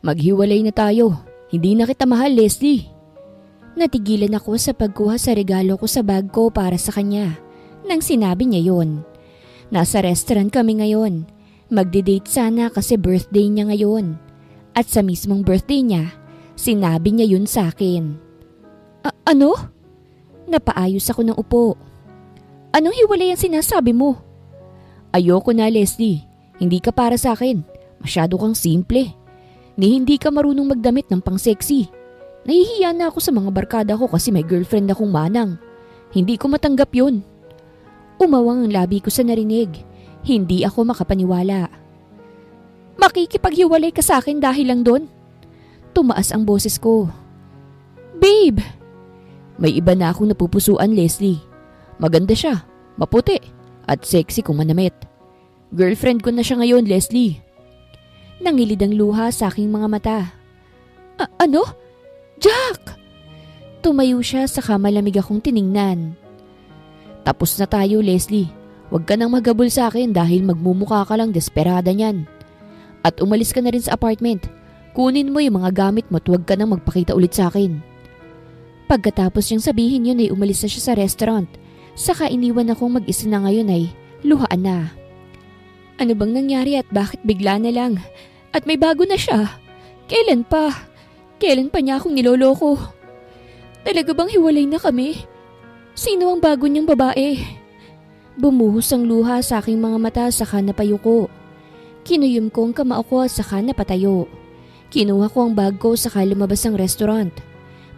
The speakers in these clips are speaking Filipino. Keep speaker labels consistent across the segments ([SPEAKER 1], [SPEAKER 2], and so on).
[SPEAKER 1] Maghiwalay na tayo. Hindi na kita mahal, Leslie. Natigilan ako sa pagkuha sa regalo ko sa bag ko para sa kanya nang sinabi niya yon. Nasa restaurant kami ngayon. Magde-date sana kasi birthday niya ngayon. At sa mismong birthday niya, sinabi niya yun sa akin. Ano? Napaayos ako ng upo. Anong hiwalay ang sinasabi mo? Ayoko na, Leslie. Hindi ka para sa akin. Masyado kang simple. Ni hindi ka marunong magdamit ng pang-sexy. Nahihiya na ako sa mga barkada ko kasi may girlfriend akong manang. Hindi ko matanggap yun. Umawang ang labi ko sa narinig. Hindi ako makapaniwala. Makikipaghiwalay ka sa akin dahil lang doon? Tumaas ang boses ko. Babe! May iba na akong napupusuan, Leslie. Maganda siya, maputi, at sexy kung manamit. Girlfriend ko na siya ngayon, Leslie. Nangilid ang luha sa aking mga mata. Ano? Jack! Tumayo siya saka malamig akong tiningnan. Tapos na tayo, Leslie. Huwag ka nang maghabol sa akin dahil magmumukha ka lang desperada niyan. At umalis ka na rin sa apartment. Kunin mo yung mga gamit mo at huwag ka nang magpakita ulit sa akin. Pagkatapos niyang sabihin yun ay umalis na siya sa restaurant. Saka iniwan akong mag-isa na ngayon ay luhaan na. Ano bang nangyari at bakit bigla na lang? At may bago na siya. Kailan pa? Kailan pa niya akong niloloko? Talaga bang hiwalay na kami? Sino ang bago niyang babae? Bumuhos ang luha sa aking mga mata saka napayuko. Kinuyom ko ang kamao ko saka napatayo. Kinuha ko ang bag ko saka lumabas ang restaurant.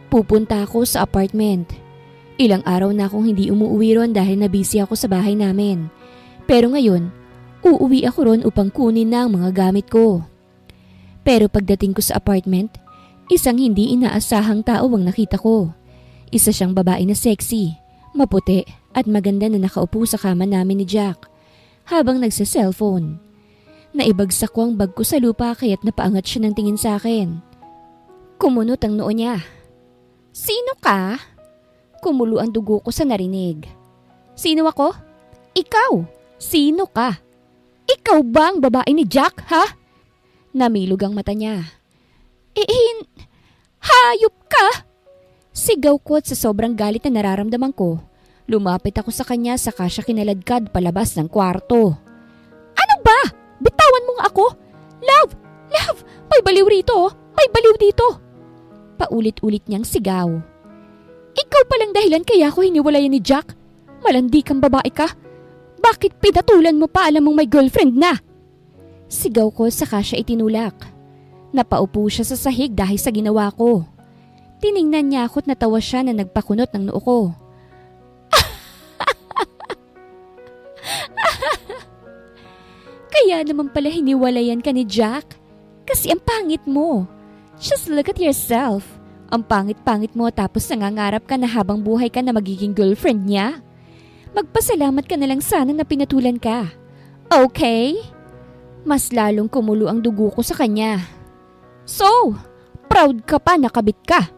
[SPEAKER 1] Pupunta ako sa apartment. Ilang araw na akong hindi umuwi ron dahil nabisi ako sa bahay namin. Pero ngayon, uuwi ako ron upang kunin na ang mga gamit ko. Pero pagdating ko sa apartment, isang hindi inaasahang tao ang nakita ko. Isa siyang babae na sexy, maputi at maganda na nakaupo sa kama namin ni Jack habang nagsa-cellphone. Naibagsak ko ang bag ko sa lupa kaya't napaangat siya ng tingin sa akin. Kumunot ang noo niya. Sino ka? Kumulo ang dugo ko sa narinig. Sino ako? Ikaw! Sino ka? Ikaw ba ang babae ni Jack, ha? Namilog ang mata niya. Hayop ka! Sigaw ko at sa sobrang galit na nararamdaman ko, lumapit ako sa kanya saka siya kinaladkad palabas ng kwarto. Ano ba? Bitawan mo nga ako! Love! Love! May baliw rito! May baliw dito! Paulit-ulit niyang sigaw. Ikaw palang dahilan kaya ako hiniwalayan ni Jack? Malandi kang babae ka? Bakit pinatulan mo pa alam mong may girlfriend na? Sigaw ko saka siya itinulak. Napaupo siya sa sahig dahil sa ginawa ko. Tiningnan niya ako at natawa siya na nagpakunot ng noo ko. Kaya naman pala hiniwalayan ka ni Jack? Kasi ang pangit mo. Just look at yourself. Ang pangit-pangit mo tapos nangangarap ka na habang buhay ka na magiging girlfriend niya. Magpasalamat ka na lang sana na pinatulan ka. Okay? Mas lalong kumulo ang dugo ko sa kanya. So, proud ka pa nakabit ka.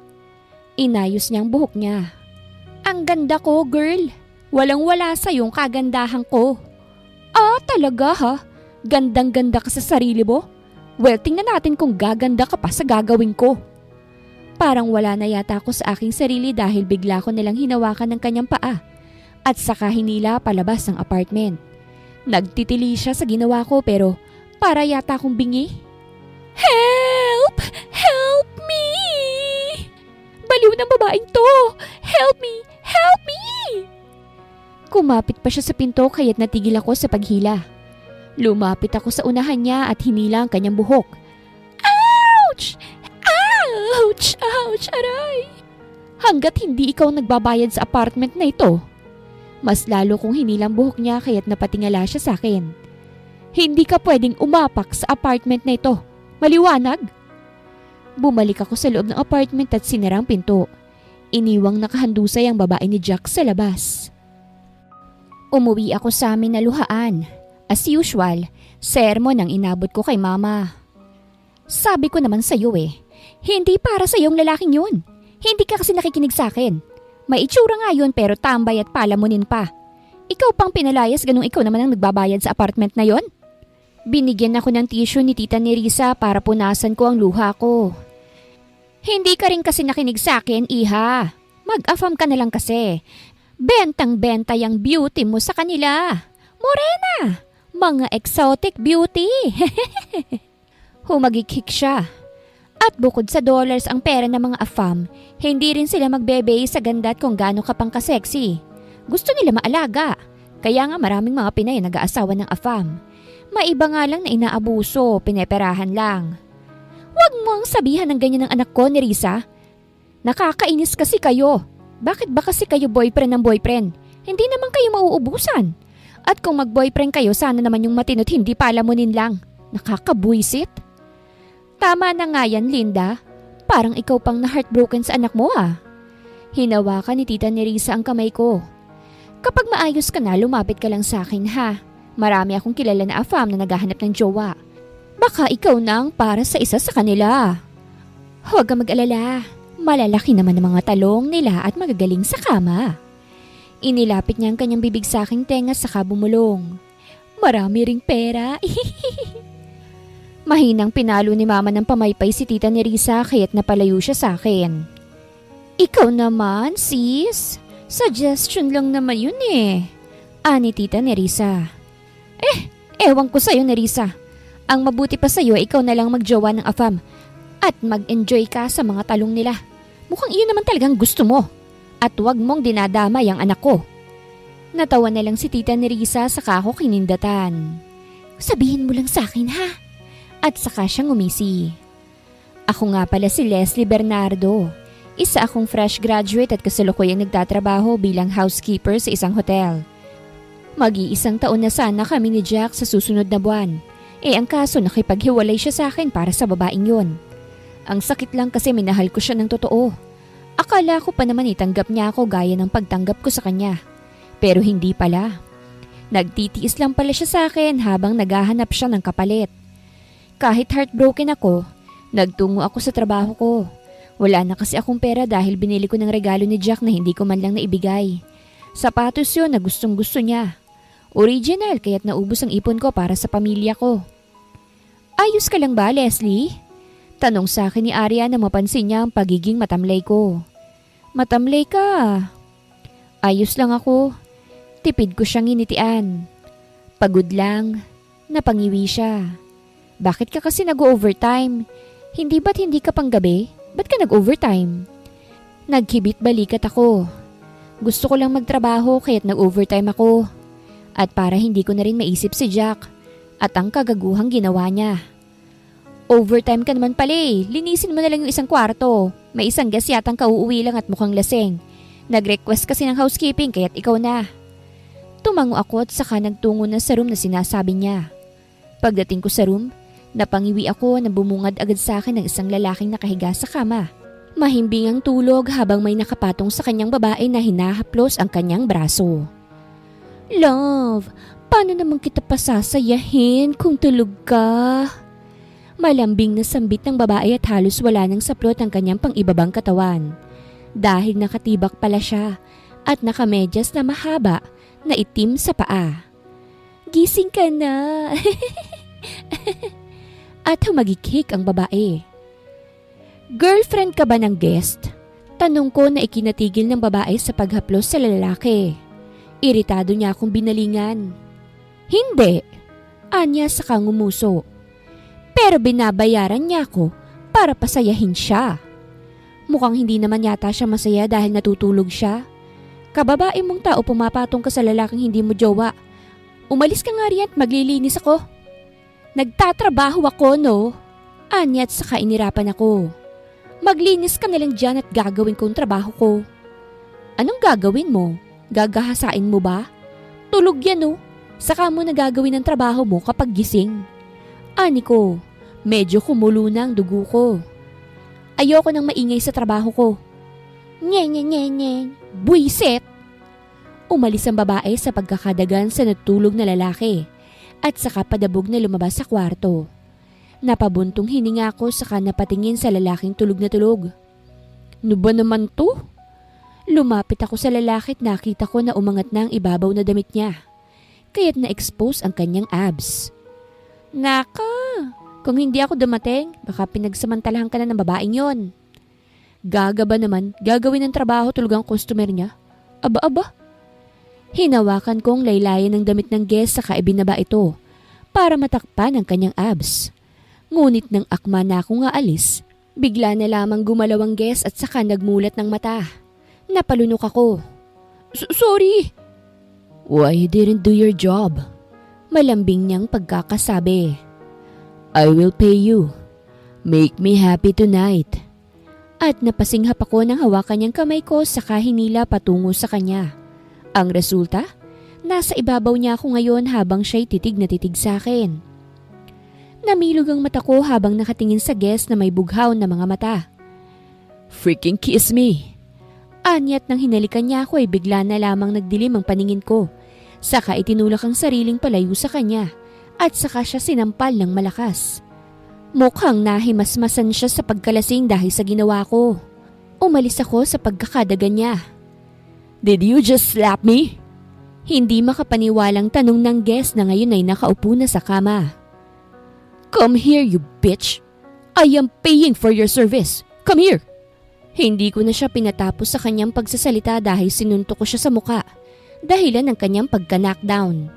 [SPEAKER 1] Inayos niya ang buhok niya. Ang ganda ko, girl. Walang-wala sa yung kagandahan ko. Ah, talaga ha? Gandang-ganda ka sa sarili mo? Well, tingnan natin kung gaganda ka pa sa gagawin ko. Parang wala na yata ako sa aking sarili dahil bigla ko nilang hinawakan ng kanyang paa at saka hinila palabas ng apartment. Nagtitili siya sa ginawa ko pero para yata akong bingi. Help! Help me! Baliw ng babaeng to! Help me! Help me! Kumapit pa siya sa pinto kaya't natigil ako sa paghila. Lumapit ako sa unahan niya at hinila ang kanyang buhok. Ouch! Ouch! Ouch! Aray! Hanggat hindi ikaw nagbabayad sa apartment na ito. Mas lalo kong hinilang buhok niya kaya't napatingala siya sa akin. Hindi ka pwedeng umapak sa apartment na ito. Maliwanag? Bumalik ako sa loob ng apartment at sinara ang pinto. Iniwang nakahandusay ang babae ni Jack sa labas. Umuwi ako sa amin na luhaan. As usual, sermon ang inabot ko kay mama. Sabi ko naman sa'yo hindi para sa iyong lalaking yun. Hindi ka kasi nakikinig sa akin. May itsura nga yun pero tambay at palamunin pa. Ikaw pang pinalayas ganung ikaw naman ang nagbabayad sa apartment na yon? Binigyan ako ng tissue ni Tita Nerissa para punasan ko ang luha ko. Hindi ka rin kasi nakinig sa akin, iha. Mag-affirm ka na lang kasi. Bentang-benta yung beauty mo sa kanila. Morena! Mga exotic beauty. Humagikik siya. At bukod sa dollars ang pera ng mga affam, hindi rin sila magbebe sa ganda at kung gaano ka pang kasexy. Gusto nila maalaga. Kaya nga maraming mga Pinay nag-aasawa ng affam. Maiba nga lang na inaabuso, pineperahan lang. Huwag mo ang sabihan ng ganyan ng anak ko, Nerissa. Nakakainis kasi kayo. Bakit ba kasi kayo boyfriend ng boyfriend? Hindi naman kayo mauubusan. At kung mag-boyfriend kayo, sana naman yung matinot hindi palamunin lang. Nakakabuisit. Tama na nga yan, Linda. Parang ikaw pang na-heartbroken sa anak mo ah. Hinawakan ni Tita Nerissa ang kamay ko. Kapag maayos ka na, lumapit ka lang sa akin ha. Marami akong kilala na affam na naghahanap ng jowa. Baka ikaw na ang para sa isa sa kanila. Huwag kang mag-alala. Malalaki naman ang mga talong nila at magagaling sa kama. Inilapit niya ang kanyang bibig sa aking tenga saka bumulong. Marami ring pera. Mahinang pinalo ni Mama ng pamaypay si Tita Nerissa kaya't napalayo siya sa akin. Ikaw naman, sis. Suggestion lang naman yun eh. Ani Tita Nerissa. Ewan ko sa'yo, Nerissa. Ang mabuti pa sa'yo, ikaw na lang magjowa ng affam at mag-enjoy ka sa mga talong nila. Mukhang iyon naman talagang gusto mo. At huwag mong dinadamay ang anak ko. Natawa na lang si Tita Nerissa saka ako kinindatan. Sabihin mo lang sa akin ha. At saka siyang umisi. Ako nga pala si Leslie Bernardo. Isa akong fresh graduate at kasalukuyang nagtatrabaho bilang housekeeper sa isang hotel. Mag-iisang taon na sana kami ni Jack sa susunod na buwan. Ang kaso nakipaghiwalay siya sa akin para sa babaeng yun. Ang sakit lang kasi minahal ko siya ng totoo. Akala ko pa naman itanggap niya ako gaya ng pagtanggap ko sa kanya. Pero hindi pala. Nagtitiis lang pala siya sa akin habang naghahanap siya ng kapalit. Kahit heartbroken ako, nagtungo ako sa trabaho ko. Wala na kasi akong pera dahil binili ko ng regalo ni Jack na hindi ko man lang naibigay. Sapatos yun na gustong gusto niya. Original kaya't naubos ang ipon ko para sa pamilya ko. Ayos ka lang ba, Leslie? Tanong sa akin ni Arya na mapansin niya ang pagiging matamlay ko. Matamlay ka. Ayos lang ako. Tipid ko siyang initian. Pagod lang. Napangiwi siya. Bakit ka kasi nag-overtime? Hindi ba't hindi ka pang gabi? Ba't ka nag-overtime? Nagkibit balikat ako. Gusto ko lang magtrabaho kaya't nag-overtime ako. At para hindi ko na rin maisip si Jack at ang kagaguhang ginawa niya. Overtime ka naman pala eh. Linisin mo na lang yung isang kwarto. May isang gas yatang kauuwi lang at mukhang lasing. Nag-request kasi ng housekeeping kaya't ikaw na. Tumango ako at saka nagtungo na sa room na sinasabi niya. Pagdating ko sa room, napangiwi ako na bumungad agad sa akin ng isang lalaking nakahiga sa kama. Mahimbing ang tulog habang may nakapatong sa kanyang babae na hinahaplos ang kanyang braso. Love, paano naman kita pasasayahin kung tulog ka? Malambing na sambit ng babae at halos wala nang saplot ang kanyang pang-ibabang katawan. Dahil nakatibak pala siya at nakamedyas na mahaba na itim sa paa. Gising ka na. At humagikik ang babae. Girlfriend ka ba ng guest? Tanong ko na ikinatigil ng babae sa paghaplos sa lalaki. Iritado niya akong binalingan. Hindi. Anya saka ngumuso. Pero binabayaran niya ako para pasayahin siya. Mukhang hindi naman yata siya masaya dahil natutulog siya. Kababae mong tao pumapatong ka sa lalaking hindi mo jowa. Umalis ka nga riyan at maglilinis ako. Nagtatrabaho ako no? Anya at saka inirapan ako. Maglinis ka na lang dyan at gagawin ko ang trabaho ko. Anong gagawin mo? Gagahasain mo ba? Tulog yan no? Saka mo na gagawin ang trabaho mo kapag gising. Ani ko, medyo kumulo na ang dugo ko. Ayoko nang maingay sa trabaho ko. Nye. Buisit! Umalis ang babae sa pagkakadagan sa natulog na lalaki at saka padabog na lumabas sa kwarto. Napabuntong hininga ko saka napatingin sa lalaking tulog na tulog. Ano ba naman to? Lumapit ako sa lalaki at nakita ko na umangat na ang ibabaw na damit niya. Kaya't na-expose ang kanyang abs. Naka, kung hindi ako dumating, baka pinagsamantalahan ka na ng babaeng yon. Gaga ba naman, gagawin ng trabaho tulog ang customer niya? Aba. Hinawakan kong laylayan ng damit ng guest saka ibinaba ito para matakpan ang kanyang abs. Ngunit nang akma na akong aalis, bigla na lamang gumalaw ang guest at saka nagmulat ng mata. Napalunok ako. Sorry! Why you didn't do your job? Malambing niyang pagkakasabi. I will pay you. Make me happy tonight. At napasinghap ako nang hawakan niyang kamay ko saka hinila patungo sa kanya. Ang resulta? Nasa ibabaw niya ako ngayon habang siya'y titig na titig sa akin. Namilog ang mata ko habang nakatingin sa guest na may bughaw na mga mata. Freaking kiss me! Anyat nang hinalikan niya ako ay bigla na lamang nagdilim ang paningin ko. Saka itinulak ang sariling palayo sa kanya at saka siya sinampal ng malakas. Mukhang nahimasmasan siya sa pagkalasing dahil sa ginawa ko. Umalis ako sa pagkakadaga niya. Did you just slap me? Hindi makapaniwalang tanong ng guest na ngayon ay nakaupo na sa kama. Come here, you bitch! I am paying for your service. Come here! Hindi ko na siya pinatapos sa kanyang pagsasalita dahil sinuntok ko siya sa muka. Dahilan ng kanyang pagka-knockdown.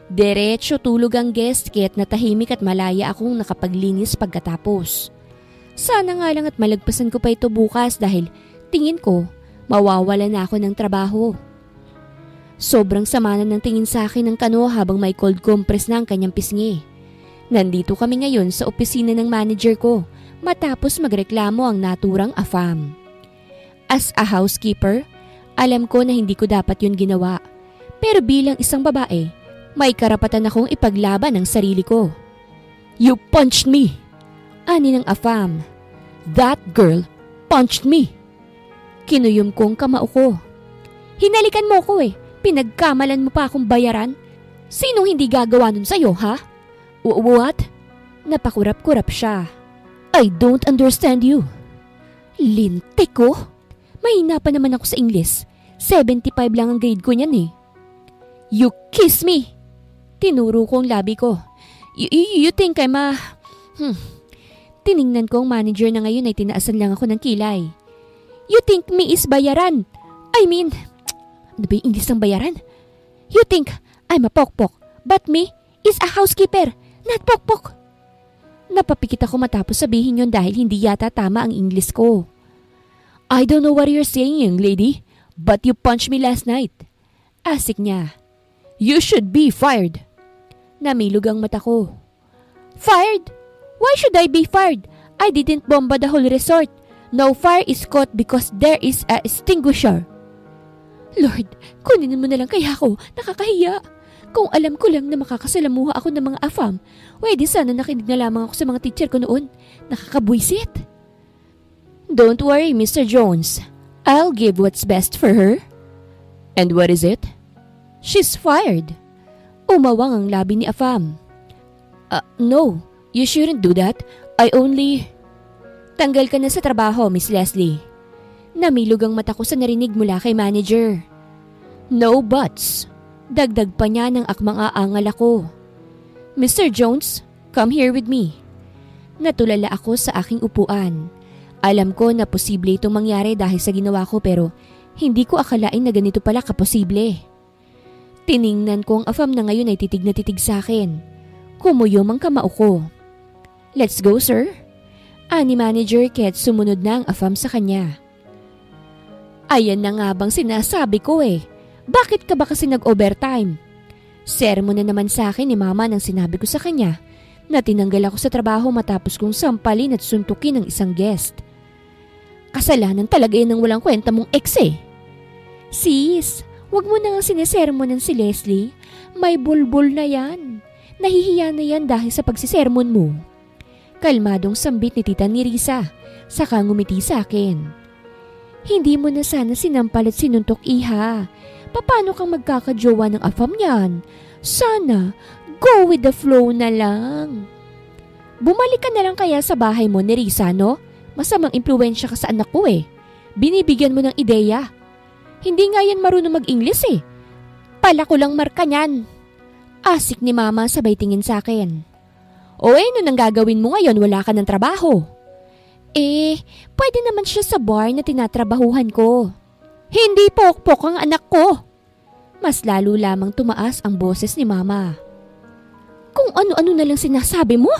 [SPEAKER 1] Diretso tulog ang guest kaya't natahimik at malaya akong nakapaglinis pagkatapos. Sana nga lang at malagpasan ko pa ito bukas dahil tingin ko mawawala na ako ng trabaho. Sobrang sama na ng tingin sa akin ng kano habang may cold compress na ang kanyang pisngi. Nandito kami ngayon sa opisina ng manager ko matapos magreklamo ang naturang AFAM. As a housekeeper, alam ko na hindi ko dapat yun ginawa. Pero bilang isang babae, may karapatan akong ipaglaban ang sarili ko. You punched me! Ani ng AFAM. That girl punched me! Kinuyom kong kamao ko. Hinalikan mo ko eh. Pinagkamalan mo pa akong bayaran. Sinong hindi gagawa nun sa'yo, ha? What? Napakurap-kurap siya. I don't understand you. Lintik ko? Mahina pa naman ako sa English. 75 lang ang grade ko niyan eh. You kiss me! Tinuro ko ang labi ko. You think I'm a... Tiningnan ko ang manager na ngayon ay tinaasan lang ako ng kilay. You think me is bayaran? I mean, ano ba yung English ng bayaran? You think I'm a pokpok, but me is a housekeeper, not pokpok. Napapikit ako matapos sabihin yon dahil hindi yata tama ang English ko. I don't know what you're saying, young lady, but you punched me last night. Asik niya. You should be fired. Namilog ang mata ko. Fired? Why should I be fired? I didn't bomba the whole resort. No fire is caught because there is a extinguisher. Lord, kunin mo na lang kaya ako. Nakakahiya. Kung alam ko lang na makakasalamuha ako ng mga AFAM, pwede sana nakinig na lamang ako sa mga teacher ko noon. Nakakabwisit. Don't worry, Mr. Jones. I'll give what's best for her. And what is it? She's fired. Umawang ang labi ni AFAM. No, you shouldn't do that. I only... Tanggal ka na sa trabaho, Miss Leslie. Namilog ang mata ko sa narinig mula kay manager. No buts. Dagdag pa niya ng akmang aangal ako. Mr. Jones, come here with me. Natulala ako sa aking upuan. Alam ko na posible itong mangyari dahil sa ginawa ko pero hindi ko akalain na ganito pala kaposible. Tiningnan ko ang AFAM na ngayon ay titig na titig sa akin. Kumuyom ang kamao ko. Let's go, sir. Ani manager kaya't sumunod na ang AFAM sa kanya. Ayan na nga bang sinasabi ko eh. Bakit ka ba kasi nag-overtime? Sermon na naman sa akin ni mama nang sinabi ko sa kanya na tinanggal ako sa trabaho matapos kong sampalin at suntukin ng isang guest. Kasalanan talaga yan ng walang kwenta mong ex eh. Sis, wag mo na nga sinesermonan si Leslie. May bulbul na yan. Nahihiya na yan dahil sa pagsisermon mo. Kalmadong sambit ni Tita Nerissa, saka ngumiti sa akin. Hindi mo na sana sinampal at sinuntok, iha. Paano kang magkakajowa ng AFAM niyan? Sana, go with the flow na lang. Bumalik ka na lang kaya sa bahay mo, Nerissa, no? Masamang impluensya ka sa anak ko eh. Binibigyan mo ng ideya. Hindi nga yan marunong mag-English eh. Pala ko lang marka niyan. Asik ni mama sabay tingin sa akin. O ano nang gagawin mo ngayon, wala ka ng trabaho? Pwede naman siya sa bar na tinatrabahuhan ko. Hindi pokpok ang anak ko. Mas lalo lamang tumaas ang boses ni Mama. Kung ano-ano na lang sinasabi mo.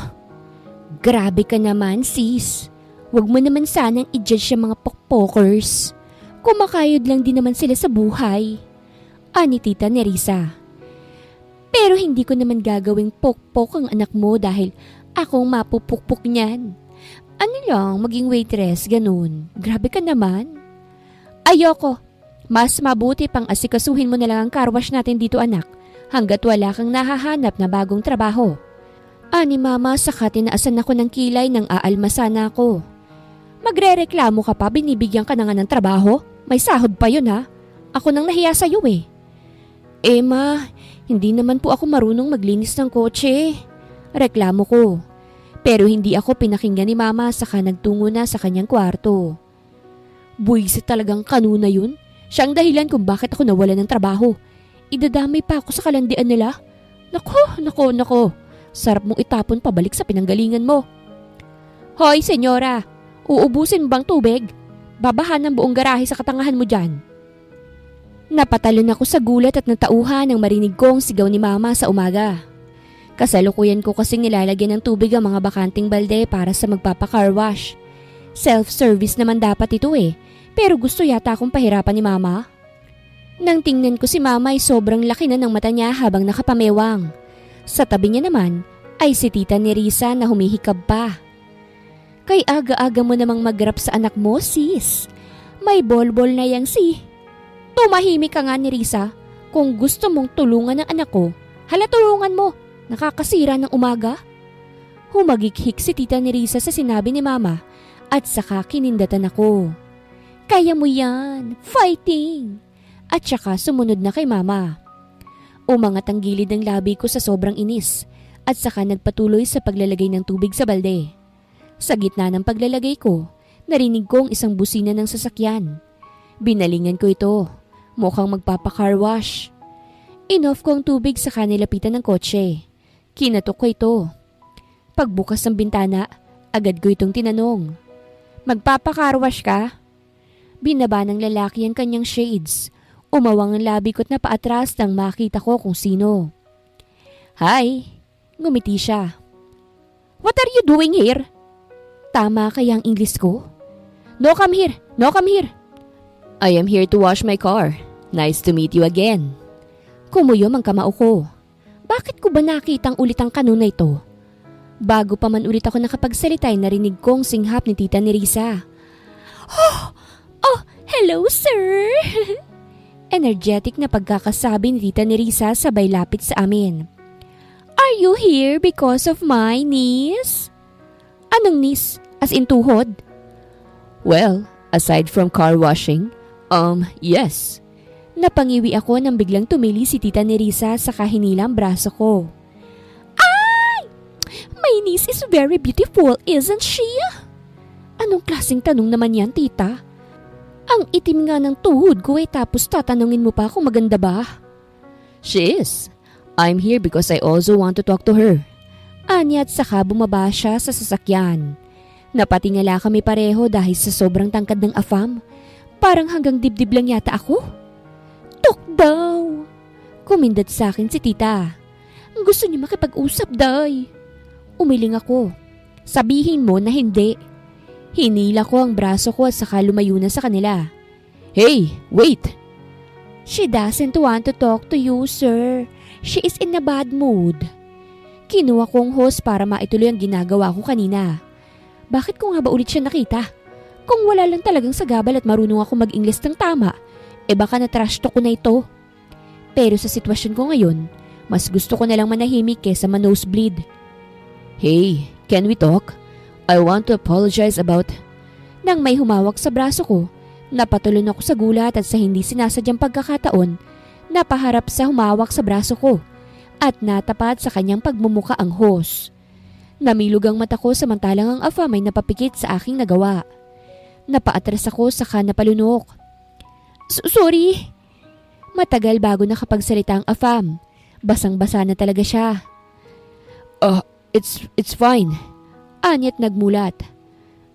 [SPEAKER 1] Grabe ka naman, sis. Huwag mo naman sanang i-judge yung mga pokpokers. Kumakayod lang din naman sila sa buhay. Ani Tita Nerissa. Pero hindi ko naman gagawing pokpok ang anak mo dahil akong mapupukpok niyan. Ano lang, maging waitress, ganun. Grabe ka naman. Ayoko. Mas mabuti pang asikasuhin mo na lang ang car wash natin dito, anak, hanggat wala kang nahahanap na bagong trabaho. Ani Mama, saka tinaasan ako ng kilay nang aalmasan ako. Magrereklamo ka pa, binibigyan ka na nga ng trabaho? May sahod pa yun, ha? Ako nang nahiya sa'yo eh. Ma, hindi naman po ako marunong maglinis ng kotse. Reklamo ko. Pero hindi ako pinakinggan ni Mama saka nagtungo na sa kanyang kwarto. Buwisit talagang kanuna yun. Siya ang dahilan kung bakit ako nawala ng trabaho. Idadamay pa ako sa kalandian nila. Nako. Sarap mong itapon pabalik sa pinanggalingan mo. Hoy, senyora. Uubusin mo bang tubig? Babahan ng buong garahe sa katangahan mo dyan. Napatalon ako sa gulat at natauhan nang marinig kong sigaw ni Mama sa umaga. Kasalukuyan ko kasing nilalagyan ng tubig ang mga bakanting balde para sa magpapa-car wash. Self-service naman dapat ito pero gusto yata akong pahirapan ni Mama. Nang tingnan ko si Mama ay sobrang laki na ng mata niya habang nakapamewang. Sa tabi niya naman ay si Tita Nerissa na humihikab pa. Kay aga-aga mo namang mag-rap sa anak mo, sis. May bolbol na yang Tumahimik ka nga, Nerissa. Kung gusto mong tulungan ng anak ko, hala tulungan mo. Nakakasira ng umaga. Humagikhik si Tita Nerissa sa sinabi ni Mama at saka kinindatan ako. Kaya mo yan, fighting! At saka sumunod na kay Mama. Umangat ang gilid ng labi ko sa sobrang inis at saka nagpatuloy sa paglalagay ng tubig sa balde. Sa gitna ng paglalagay ko, narinig ko ang isang busina ng sasakyan. Binalingan ko ito, mukhang magpapa-car wash. Inoff ko ang tubig sa kanilapitan ng kotse. Kinatok ko ito. Pagbukas ng bintana, agad ko itong tinanong. Magpapa-car wash ka? Binaba ng lalaki ang kanyang shades. Umawang ang labi ko't napaatras nang makita ko kung sino. Hi! Ngumiti siya. What are you doing here? Tama kaya ang English ko? No, come here! No, come here! I am here to wash my car. Nice to meet you again. Kumuyom ang kamao ko. Bakit ko ba nakitang ulit ang kanuna ito? Bago pa man ulit ako nakapagsalita ay narinig kong singhap ni Tita Nerissa. Oh, hello sir! Energetic na pagkakasabi ni Tita Nerissa sabay lapit sa amin. Are you here because of my niece? Anong niece? As in tuhod? Well, aside from car washing, yes. Napangiwi ako nang biglang tumili si Tita Nerissa sa kahinilang braso ko. Ay! My niece is very beautiful, isn't she? Anong klaseng tanong naman yan, tita? Ang itim nga ng tuhod ko tapos tatanungin mo pa kung maganda ba? She is. I'm here because I also want to talk to her. Anya at saka bumaba siya sa sasakyan. Napatingala kami pareho dahil sa sobrang tangkad ng afam. Parang hanggang dibdib lang yata ako. Tok daw. Kumindat sa akin si tita. Gusto niya makipag-usap, day. Umiling ako. Sabihin mo na hindi. Hinila ko ang braso ko at saka lumayo na sa kanila. Hey, wait! She doesn't want to talk to you, sir. She is in a bad mood. Kinuha kong hose para maituloy ang ginagawa ko kanina. Bakit ko nga ba ulit siya nakita? Kung wala lang talagang sagabal at marunong ako mag-Ingles ng tama, baka na-trash talk ko na ito. Pero sa sitwasyon ko ngayon, mas gusto ko na lang manahimik kesa ma-nosebleed. Hey, can we talk? I want to apologize about... Nang may humawak sa braso ko, napatulon ako sa gulat at sa hindi sinasadyang pagkakataon, napaharap sa humawak sa braso ko at natapat sa kanyang pagmumuka ang hose. Namilog ang mata ko samantalang ang afam ay napapikit sa aking nagawa. Napaatras ako saka napalunok. Sorry. Matagal bago nakapagsalita ang afam. Basang-basa na talaga siya. It's fine. Anyat nagmulat.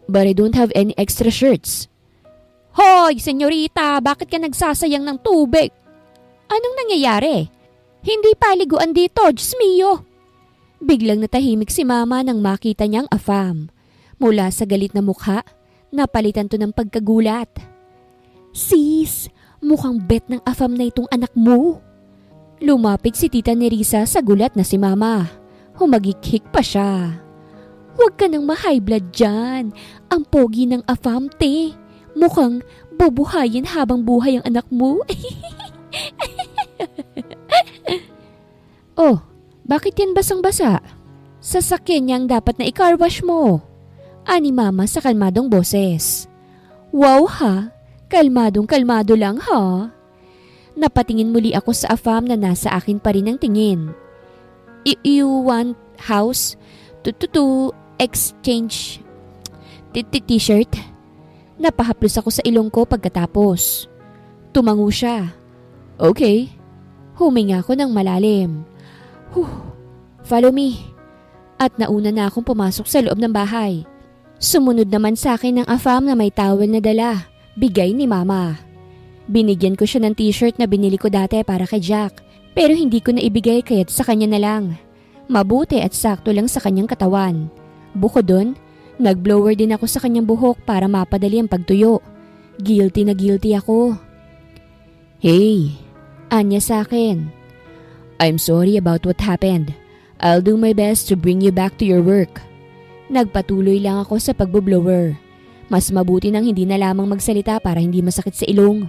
[SPEAKER 1] But I don't have any extra shirts. Hoy, senyorita, bakit ka nagsasayang ng tubig? Anong nangyayari? Hindi paliguan dito, Diyos mio. Biglang natahimik si mama nang makita niyang afam. Mula sa galit na mukha, napalitan to ng pagkagulat. Sis, mukhang bet ng afam na itong anak mo. Lumapit si Tita Nerissa sa gulat na si mama. Humagikhik pa siya. Huwag ka nang ma-high blood dyan. Ang pogi ng afam, te. Mukhang bubuhayin habang buhay ang anak mo. Oh, bakit yan basang-basa? Sasakyan niyang dapat na i-car wash mo. Ani mama sa kalmadong boses. Wow ha, kalmadong-kalmado lang ha. Napatingin muli ako sa afam na nasa akin pa rin ang tingin. You want house to exchange t-shirt? Napahaplos ako sa ilong ko pagkatapos. Tumango siya. Okay. Huminga ako ng malalim. Follow me. At nauna na akong pumasok sa loob ng bahay. Sumunod naman sa akin ng afam na may towel na dala. Bigay ni mama. Binigyan ko siya ng t-shirt na binili ko dati para kay Jack. Pero hindi ko na ibigay kaya't sa kanya na lang. Mabuti at sakto lang sa kanyang katawan. Bukod doon, nag-blower din ako sa kanyang buhok para mapadali ang pagtuyo. Guilty na guilty ako. Hey, anya sa akin. I'm sorry about what happened. I'll do my best to bring you back to your work. Nagpatuloy lang ako sa pagbo-blower. Mas mabuti nang hindi na lamang magsalita para hindi masakit sa ilong.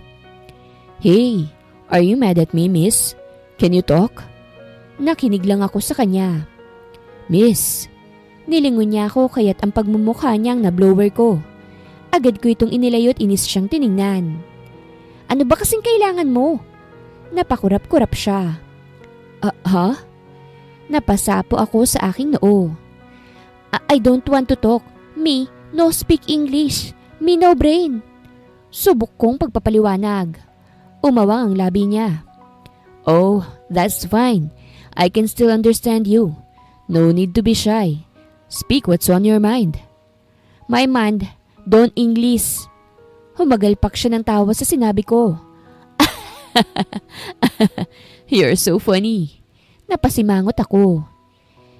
[SPEAKER 1] Hey, are you mad at me, miss? Can you talk? Nakinig lang ako sa kanya. Miss, nilingon niya ako kaya't ang pagmumukha niyang na-blower ko. Agad ko itong inilayot inis siyang tiningnan. Ano ba kasing kailangan mo? Napakurap-kurap siya. Ha? Napasapo ako sa aking noo. I don't want to talk. Me, no speak English. Me, no brain. Subok kong pagpapaliwanag. Umawang ang labi niya. Oh, that's fine. I can still understand you. No need to be shy. Speak what's on your mind. My mind, don't English. Humagalpak siya ng tawa sa sinabi ko. You're so funny. Napasimangot ako.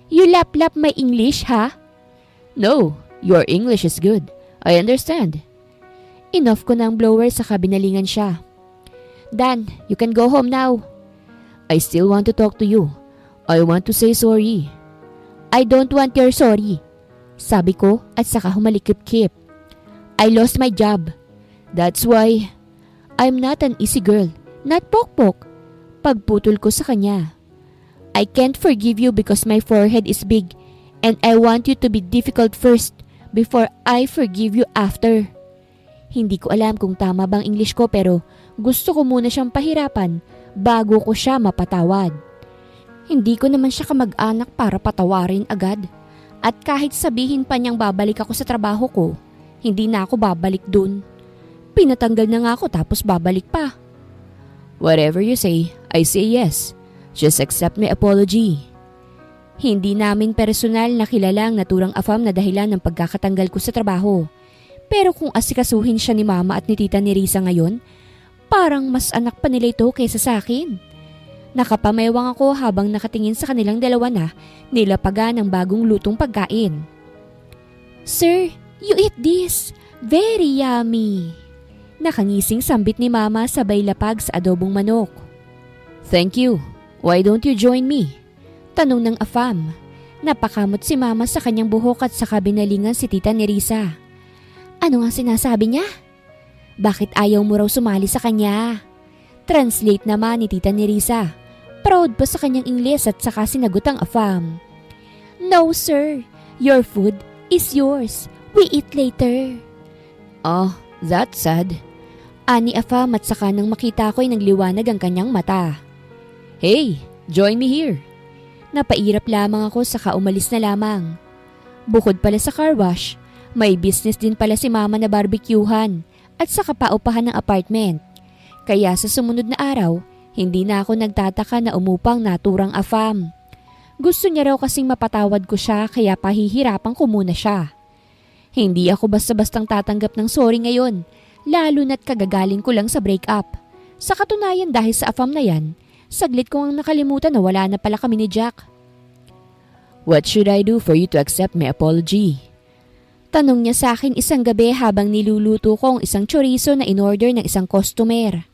[SPEAKER 1] You lap-lap my English, ha? No, your English is good. I understand. Enough ko ng blower sa kabinalingan siya. Dan, you can go home now. I still want to talk to you. I want to say sorry. I don't want your sorry. Sabi ko at saka humalikip-kip. I lost my job. That's why I'm not an easy girl. Not pokpok. Pagputol ko sa kanya. I can't forgive you because my forehead is big and I want you to be difficult first before I forgive you after. Hindi ko alam kung tama bang English ko pero gusto ko muna siyang pahirapan bago ko siya mapatawad. Hindi ko naman siya kamag-anak para patawarin agad. At kahit sabihin pa niyang babalik ako sa trabaho ko, hindi na ako babalik dun. Pinatanggal na nga ako tapos babalik pa. Whatever you say, I say yes. Just accept my apology. Hindi namin personal na kilalang naturang afam na dahilan ng pagkakatanggal ko sa trabaho. Pero kung asikasuhin siya ni mama at ni tita Nerissa ngayon, parang mas anak pa nila ito kaysa sa akin. Nakapamewang ako habang nakatingin sa kanilang dalawa na nilapagan ng bagong lutong pagkain. Sir, you eat this. Very yummy. Nakangising sambit ni mama sabay lapag sa adobong manok. Thank you. Why don't you join me? Tanong ng afam. Napakamot si mama sa kanyang buhok at sa kabinalingan si tita Nerissa. Ano nga sinasabi niya? Bakit ayaw mo raw sumali sa kanya? Translate naman ni tita Nerissa. Proud pa sa kanyang Ingles at saka sinagot ang afam. No sir, your food is yours. We eat later. Oh, that's sad. Ani afam at saka nang makita ko ay nagliwanag ang kanyang mata. Hey, join me here. Napairap lamang ako saka umalis na lamang. Bukod pala sa car wash, may business din pala si mama na barbecuehan at saka paupahan ng apartment. Kaya sa sumunod na araw, hindi na ako nagtataka na umupang naturang afam. Gusto niya raw kasing mapatawad ko siya kaya pahihirapan ko muna siya. Hindi ako basta-bastang tatanggap ng sorry ngayon, lalo na't kagagaling ko lang sa breakup. Sa katunayan dahil sa afam na yan, saglit ko ang nakalimutan na wala na pala kami ni Jack. What should I do for you to accept my apology? Tanong niya sa akin isang gabi habang niluluto ko ang isang chorizo na in-order ng isang customer.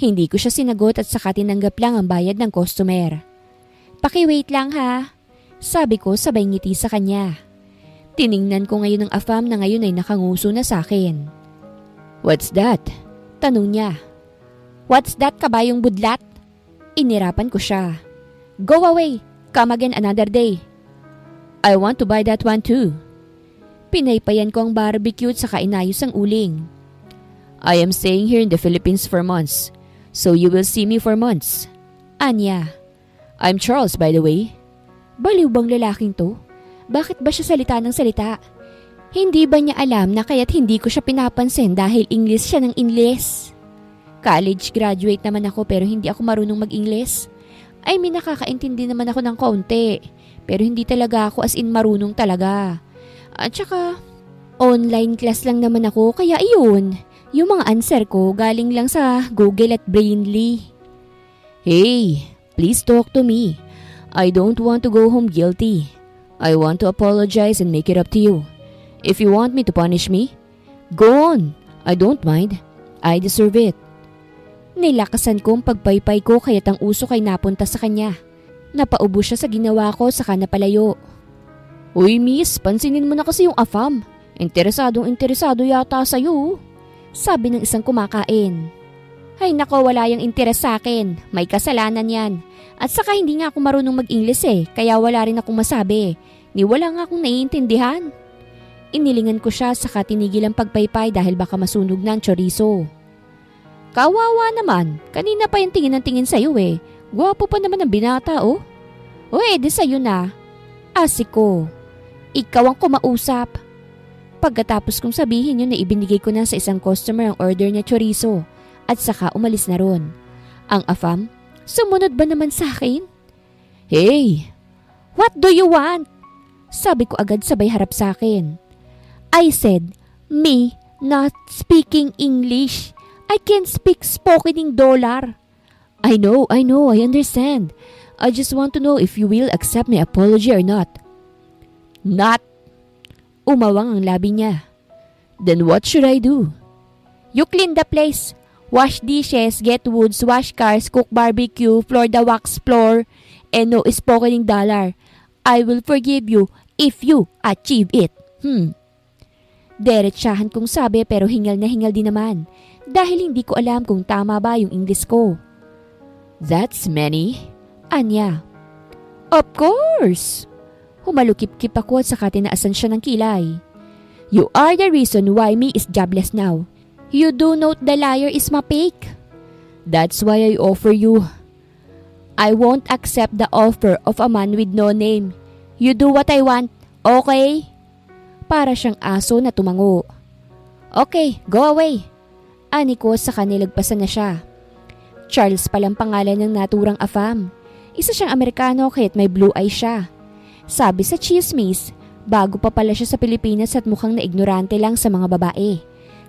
[SPEAKER 1] Hindi ko siya sinagot at saka tinanggap lang ang bayad ng customer. Paki-wait lang ha, sabi ko sabay ngiti sa kanya. Tiningnan ko ngayon ang afam na ngayon ay nakanguso na sa akin. What's that? Tanong niya. What's that, kabayong budlat? Inirapan ko siya. Go away, come again another day. I want to buy that one too. Pinaypayan ko ang barbecue at saka inayos ang uling. I am staying here in the Philippines for months, so you will see me for months. Anya. I'm Charles, by the way. Baliw bang lalaking to? Bakit ba siya salita ng salita? Hindi ba niya alam na kaya't hindi ko siya pinapansin dahil English siya ng Ingles? College graduate naman ako pero hindi ako marunong mag-Ingles. I mean, nakakaintindi naman ako ng kaunti. Pero hindi talaga ako as in marunong talaga. At saka, online class lang naman ako kaya iyon. Yung mga answer ko galing lang sa Google at Brainly. Hey! Please talk to me. I don't want to go home guilty. I want to apologize and make it up to you. If you want me to punish me, go on. I don't mind. I deserve it. Nilakasan ko ang pagpaypay ko kaya't ang usok ay napunta sa kanya. Napaubo siya sa ginawa ko saka napalayo. Uy miss, pansinin mo na kasi yung afam. Interesado yata sa'yo. Sabi ng isang kumakain. Ay nako, wala yung interes sa akin. May kasalanan yan. At saka hindi nga ako marunong mag-Ingles kaya wala rin akong masabi. Ni wala nga akong naiintindihan. Inilingan ko siya saka tinigil ang pagpaypay dahil baka masunog na ang chorizo. Kawawa naman, kanina pa yung tingin ng tingin sa'yo Gwapo pa naman ang binata O edi sa'yo na. Asiko, ikaw ang kumausap. Pagkatapos kong sabihin yun na ibinigay ko na sa isang customer ang order niya chorizo. At saka umalis na ron. Ang afam, sumunod ba naman sa akin? Hey! What do you want? Sabi ko agad sabay harap sa akin. I said, me not speaking English. I can speak spoken in dollar. I know, I understand. I just want to know if you will accept my apology or not. Not. Umawang ang labi niya. Then what should I do? You clean the place. Wash dishes, get woods, wash cars, cook barbecue, floor the wax floor, and no spoken in dollar. I will forgive you if you achieve it. Derechahan kong sabi pero hingal na hingal din naman dahil hindi ko alam kung tama ba yung English ko. That's many? Anya. Of course! Humalukip-kip ako at saka tinaasan siya ng kilay. You are the reason why me is jobless now. You do note the liar is my fake. That's why I offer you. I won't accept the offer of a man with no name. You do what I want, okay? Para siyang aso na tumango. Okay, go away. Ani ko sa kanilagpasan na siya. Charles palang pangalan ng naturang afam. Isa siyang Amerikano kaya't may blue eye siya. Sabi sa chismis, bago pa pala siya sa Pilipinas at mukhang na ignorante lang sa mga babae.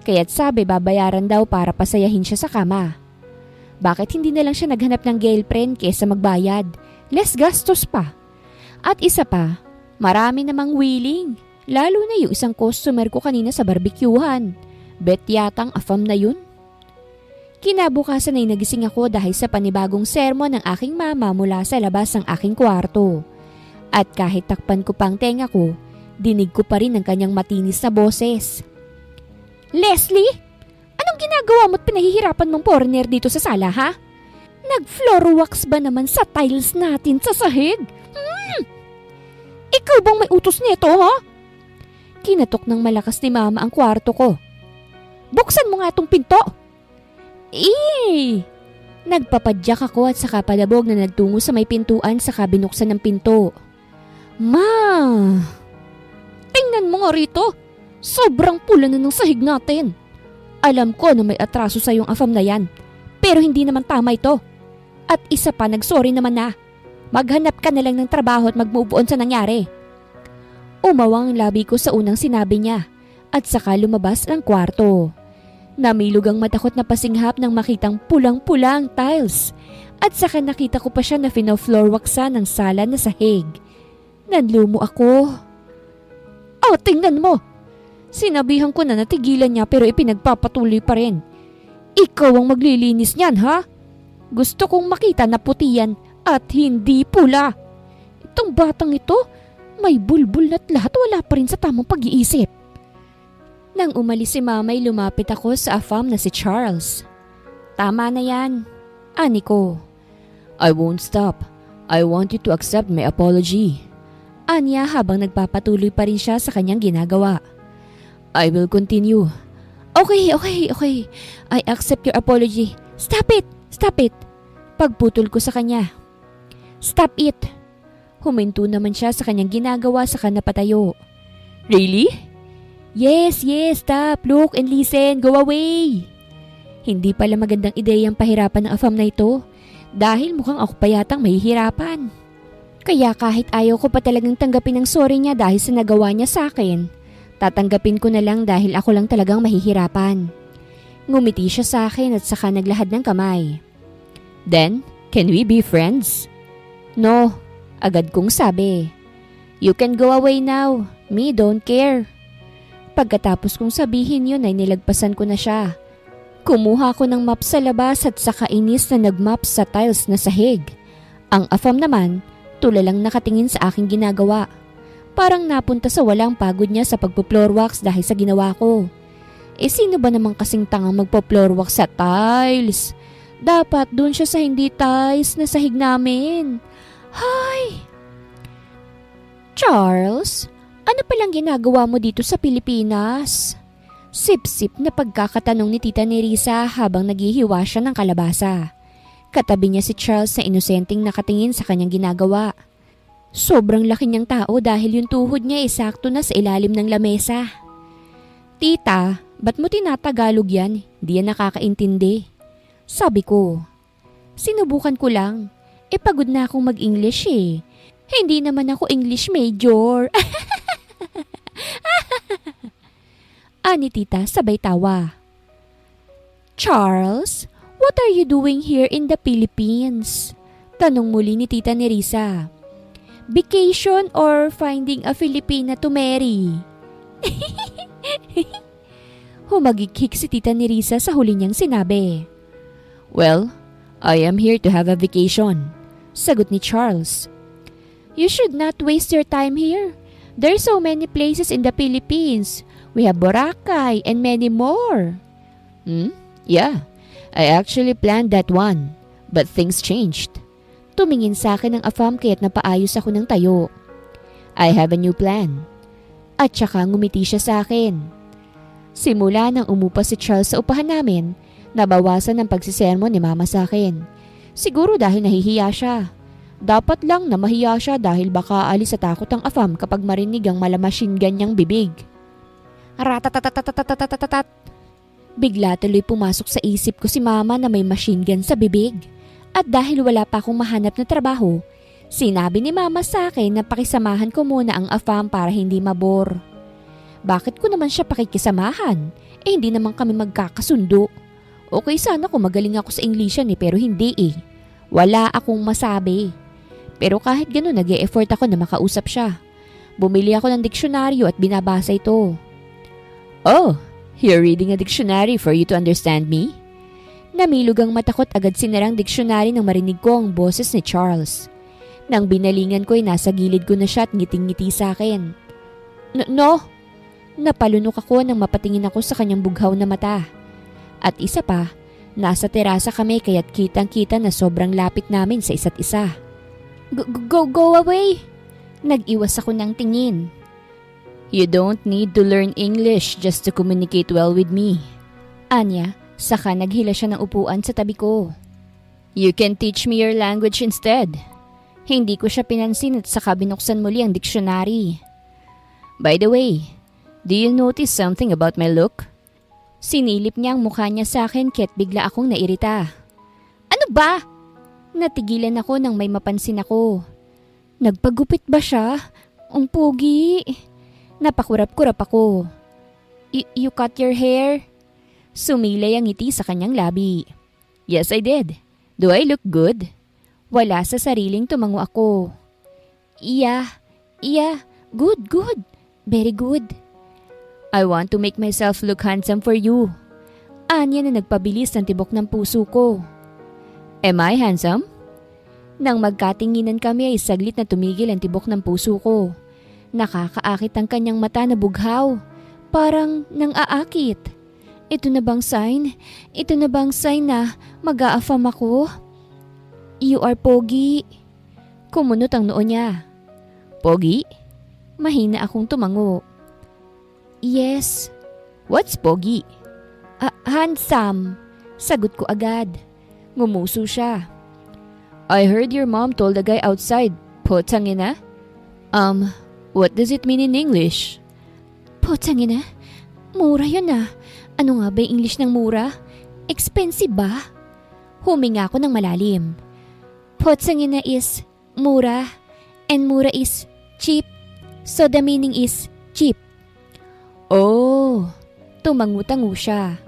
[SPEAKER 1] Kaya't sabi babayaran daw para pasayahin siya sa kama. Bakit hindi na lang siya naghanap ng girlfriend kesa magbayad? Less gastos pa. At isa pa, marami namang willing. Lalo na yung isang customer ko kanina sa barbecuehan. Bet yatang afam na yun. Kinabukasan ay nagising ako dahil sa panibagong sermon ng aking mama mula sa labas ng aking kwarto. At kahit takpan ko pang tenga ko, dinig ko pa rin ang kanyang matinis na boses. Leslie, anong ginagawa mo't pinahihirapan mong foreigner dito sa sala ha? Nag-floor wax ba naman sa tiles natin sa sahig? Ikaw bang may utos nito ha? Kinatok ng malakas ni mama ang kwarto ko. Buksan mo nga itong pinto. Nagpapadyak ako at saka palabog na nagtungo sa may pintuan saka binuksan ng pinto. Ma! Tingnan mo nga rito. Sobrang pula na ng sahig natin. Alam ko na may atraso sa yung afam na yan. Pero hindi naman tama ito. At isa pa, nagsorry naman na. Maghanap ka na lang ng trabaho at mag-move on sa nangyari. Umawang ang labi ko sa unang sinabi niya at saka lumabas ng kwarto. Namilog ang matakot na pasinghap nang makitang pulang-pula ang tiles at saka nakita ko pa siya na fino-floorwaxan ng sala na sahig. Nanlumo ako. Oh, tingnan mo! Sinabihan ko na natigilan niya pero ipinagpapatuloy pa rin. Ikaw ang maglilinis niyan, ha? Gusto kong makita na puti yan at hindi pula. Itong batang ito, may bulbul at lahat wala pa rin sa tamang pag-iisip. Nang umalis si Mamay, lumapit ako sa afam na si Charles. Tama na yan, ani ko. I won't stop. I want you to accept my apology. Anya habang nagpapatuloy pa rin siya sa kanyang ginagawa. I will continue. Okay. I accept your apology. Stop it! Pagputol ko sa kanya. Stop it! Huminto naman siya sa kanyang ginagawa saka napatayo. Really? Yes, stop, look and listen, go away! Hindi pala magandang ideyang pahirapan ng afam na ito dahil mukhang ako pa yatang mahihirapan. Kaya kahit ayaw ko pa talagang tanggapin ang sorry niya dahil sa nagawa niya sa akin, tatanggapin ko na lang dahil ako lang talagang mahihirapan. Ngumiti siya sa akin at saka naglahad ng kamay. Then, can we be friends? No, agad kong sabi. You can go away now, me don't care. Pagkatapos kong sabihin yun ay nilagpasan ko na siya. Kumuha ko ng map sa labas at saka inis na nagmap sa tiles na sahig. Ang afam naman, tulalang nakatingin sa aking ginagawa. Parang napunta sa walang pagod niya sa pagpo-floor wax dahil sa ginawa ko. Sino ba namang kasing tangang magpo-floor wax sa tiles? Dapat dun siya sa hindi tiles na sahig namin. Hay! Charles, ano palang ginagawa mo dito sa Pilipinas? Sip-sip na pagkakatanong ni Tita Nerissa habang naghihiwa siya ng kalabasa. Katabi niya si Charles na inosenteng nakatingin sa kanyang ginagawa. Sobrang laki niyang tao dahil yung tuhod niya ay sakto na sa ilalim ng lamesa. Tita, ba't mo tinatagalog yan? Di yan nakakaintindi. Sabi ko. Sinubukan ko lang. Pagod na akong mag-English eh. Hindi naman ako English major. Ani tita sabay tawa. Charles, what are you doing here in the Philippines? Tanong muli ni Tita Nerissa. Vacation or finding a Filipina to marry? Humagikik si Tita Nerissa sa huli niyang sinabi. Well, I am here to have a vacation, sagot ni Charles. You should not waste your time here. There are so many places in the Philippines. We have Boracay and many more. Yeah, I actually planned that one, but things changed. Tumingin sa akin ng afam kaya't napaayos ako ng tayo. I have a new plan. At saka ngumiti siya sa akin. Simula nang umupa si Charles sa upahan namin, nabawasan ang pagsisermon ni Mama sa akin. Siguro dahil nahihiya siya. Dapat lang na mahiya siya dahil baka alis sa takot ang afam kapag marinig ang machine gun niyang bibig. Ratatatatatatatatatat. Bigla tuloy pumasok sa isip ko si Mama na may machine gun sa bibig. At dahil wala pa akong mahanap na trabaho, sinabi ni Mama sa akin na pakisamahan ko muna ang afam para hindi mabor. Bakit ko naman siya pakikisamahan? Hindi naman kami magkakasundo. Okay sana kung magaling ako sa Englisyan pero hindi eh. Wala akong masabi. Pero kahit gano'n nag-e-effort ako na makausap siya. Bumili ako ng diksyonaryo at binabasa ito. Oh, you're reading a dictionary for you to understand me? Namilog ang matakot agad sinarang diksyonary nang marinig ko ang boses ni Charles. Nang binalingan ko ay nasa gilid ko na siya at ngiting-ngiti sa akin. No! Napalunok ako nang mapatingin ako sa kanyang bughaw na mata. At isa pa, nasa terasa kami kaya't kitang-kita na sobrang lapit namin sa isa't isa. Go away! Nag-iwas ako ng tingin. You don't need to learn English just to communicate well with me. Anya, saka naghila siya ng upuan sa tabi ko. You can teach me your language instead. Hindi ko siya pinansin at saka binuksan muli ang dictionary. By the way, do you notice something about my look? Sinilip niya ang mukha niya sa akin kaya't bigla akong nairita. Ano ba? Natigilan ako nang may mapansin ako. Nagpagupit ba siya? Ang pogi. Napakurap-kurap ako. You cut your hair? Sumilay ang ngiti sa kanyang labi. Yes, I did. Do I look good? Wala sa sariling tumango ako. Yeah, good. Very good. I want to make myself look handsome for you. Anya na nagpabilis ng tibok ng puso ko. Am I handsome? Nang magkatinginan kami ay saglit na tumigil ang tibok ng puso ko. Nakakaakit ang kanyang mata na bughaw. Parang nang aakit. Ito na bang sign? Ito na bang sign na mag-a-affirm ako? You are pogi. Kumunot ang noo niya. Pogi? Mahina akong tumango. Yes. What's pogi? Handsome. Sagot ko agad. Ngumuso siya. I heard your mom told the guy outside, Putangina? What does it mean in English? Putangina? Mura yun ah. Ano nga ba yung English ng mura? Expensive ba? Huminga ako ng malalim. Putangina is mura and mura is cheap. So the meaning is cheap. Oh, tumangu-tangu siya.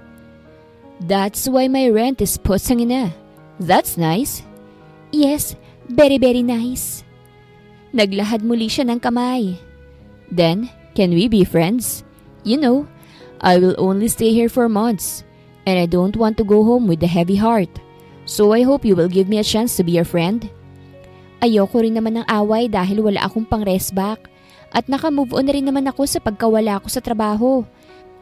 [SPEAKER 1] That's why my rent is putangina. That's nice. Yes, very nice. Naglahad muli siya ng kamay. Then, can we be friends? You know, I will only stay here for months, and I don't want to go home with a heavy heart. So I hope you will give me a chance to be your friend. Ayoko rin naman ng away dahil wala akong pang-rest back at naka-move on na rin naman ako sa pagkawala ko sa trabaho.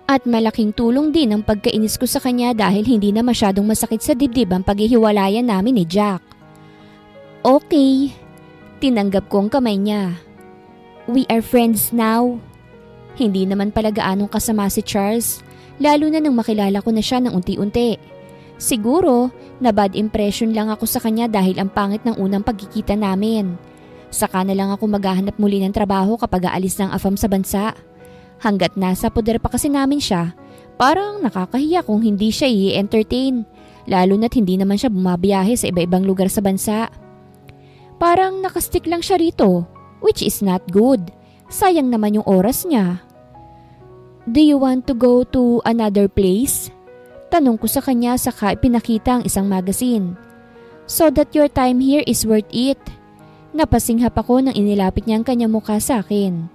[SPEAKER 1] At malaking tulong din ang pagkainis ko sa kanya dahil hindi na masyadong masakit sa dibdib ang paghihiwalayan namin ni Jack. Okay, tinanggap ko ang kamay niya. We are friends now. Hindi naman pala gaanong kasama si Charles, lalo na nang makilala ko na siya ng unti-unti. Siguro, na bad impression lang ako sa kanya dahil ang pangit ng unang pagkikita namin. Saka na lang ako maghahanap muli ng trabaho kapag aalis ng AFAM sa bansa. Hanggat nasa poder pa kasi namin siya, parang nakakahiya kung hindi siya i-entertain, lalo na't hindi naman siya bumabiyahe sa iba-ibang lugar sa bansa. Parang nakastick lang siya rito, which is not good. Sayang naman yung oras niya. Do you want to go to another place? Tanong ko sa kanya saka pinakita ang isang magazine. So that your time here is worth it. Napasinghap ako nang inilapit niya ang kanyang mukha sa akin.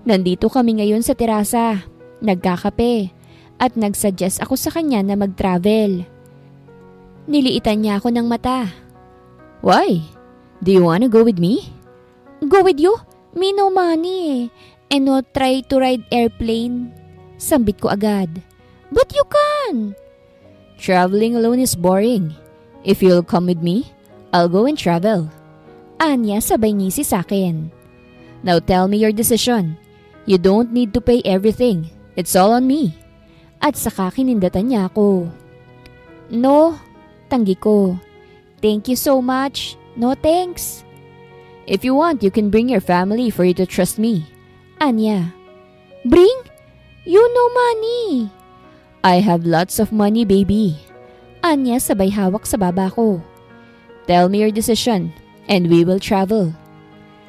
[SPEAKER 1] Nandito kami ngayon sa terasa, nagkakape, at nagsuggest ako sa kanya na mag-travel. Niliitan niya ako ng mata. Why? Do you wanna go with me? Go with you? Me no money and no try to ride airplane. Sambit ko agad. But you can! Traveling alone is boring. If you'll come with me, I'll go and travel. Anya sabay ngisi sa akin. Now tell me your decision. You don't need to pay everything. It's all on me. At saka kinindatan niya ako. No, tanggi ko. Thank you so much. No thanks. If you want, you can bring your family for you to trust me. Anya. Bring? You no money. I have lots of money, baby. Anya sabay hawak sa baba ko. Tell me your decision and we will travel.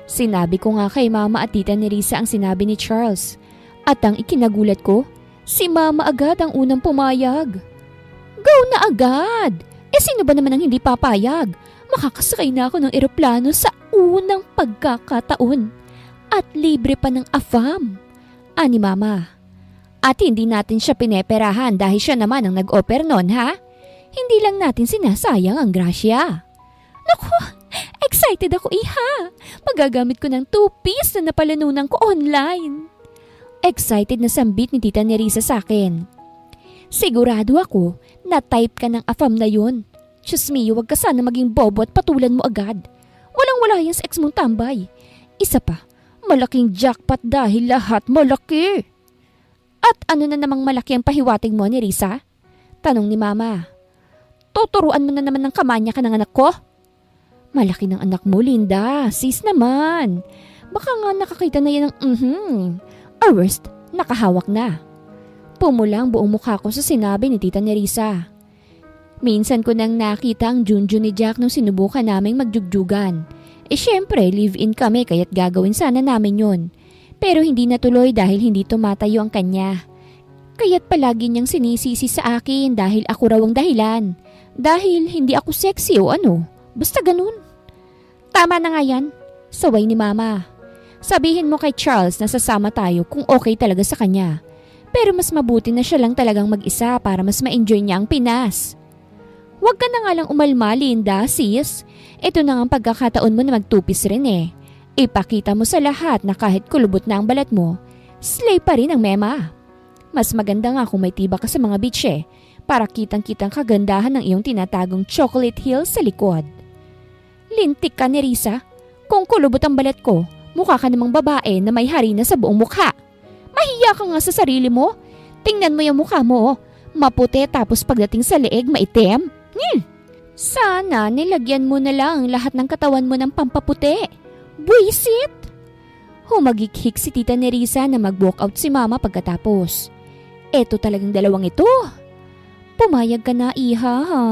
[SPEAKER 1] Sinabi ko nga kay Mama at Tita ni Risa ang sinabi ni Charles. At ang ikinagulat ko, si Mama agad ang unang pumayag. Go na agad! Sino ba naman ang hindi papayag? Makakasakay na ako ng eroplano sa unang pagkakataon. At libre pa ng AFAM. Ani Mama. At hindi natin siya pineperahan dahil siya naman ang nag-offer nun, ha? Hindi lang natin sinasayang ang grasya. Naku! Excited ako, iha! Magagamit ko ng 2-piece na napalanunan ko online. Excited na sambit ni Tita Nerissa sa akin. Sigurado ako na type ka ng AFAM na yun. Diyos mio, wag ka sana maging bobo at patulan mo agad. Walang-wala yan sa ex mong tambay. Isa pa, malaking jackpot dahil lahat malaki. At ano na namang malaki ang pahiwatig mo ni Risa? Tanong ni Mama. Tuturuan mo na naman ng kamanya ka ng anak ko? Malaki ng anak mo, Linda. Sis naman. Baka nga nakakita na yan ng Or worst, nakahawak na. Pumula ang buong mukha ko sa sinabi ni Tita Nerissa. Minsan ko nang nakita ang Junjun ni Jack nung sinubukan naming magjugjugan. Syempre, live-in kami kaya't gagawin sana namin yun. Pero hindi natuloy dahil hindi tumatayo ang kanya. Kaya't palagi niyang sinisisi sa akin dahil ako raw ang dahilan. Dahil hindi ako sexy o ano. Basta ganun. Tama na nga yan. Saway ni Mama. Sabihin mo kay Charles na sasama tayo kung okay talaga sa kanya. Pero mas mabuti na siya lang talagang mag-isa para mas ma-enjoy niya ang Pinas. Huwag ka na nga lang umalma, Linda, sis. Ito na nga ang pagkakataon mo na magtupis rin eh. Ipakita mo sa lahat na kahit kulubot na ang balat mo, slay pa rin ang mema. Mas maganda nga kung may tiba ka sa mga beach eh, para kitang-kitang kagandahan ng iyong tinatagong chocolate hills sa likod. Lintik ka ni Risa. Kung kulubot ang balat ko, mukha ka namang babae na may harina sa buong mukha. Mahiya ka nga sa sarili mo. Tingnan mo yung mukha mo. Maputi tapos pagdating sa leeg maitim. Sana nilagyan mo na lang lahat ng katawan mo ng pampaputi. Buisit! Humagikhik si Tita Nerissa na mag-walk out si Mama pagkatapos. Eto talagang dalawang ito. Pumayag ka na, iha, ha?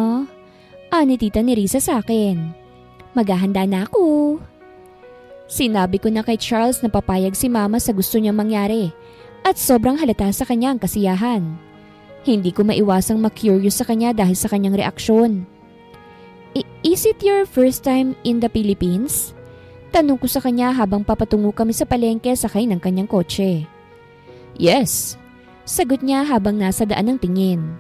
[SPEAKER 1] Ani Tita Nerissa sa akin. Maghahanda na ako. Sinabi ko na kay Charles na papayag si Mama sa gusto niyang mangyari at sobrang halata sa kanya ang kasiyahan. Hindi ko maiwasang ma-curious sa kanya dahil sa kanyang reaksyon. Is it your first time in the Philippines? Tanong ko sa kanya habang papatungo kami sa palengke sakay ng kanyang kotse. Yes, sagot niya habang nasa daan ng tingin.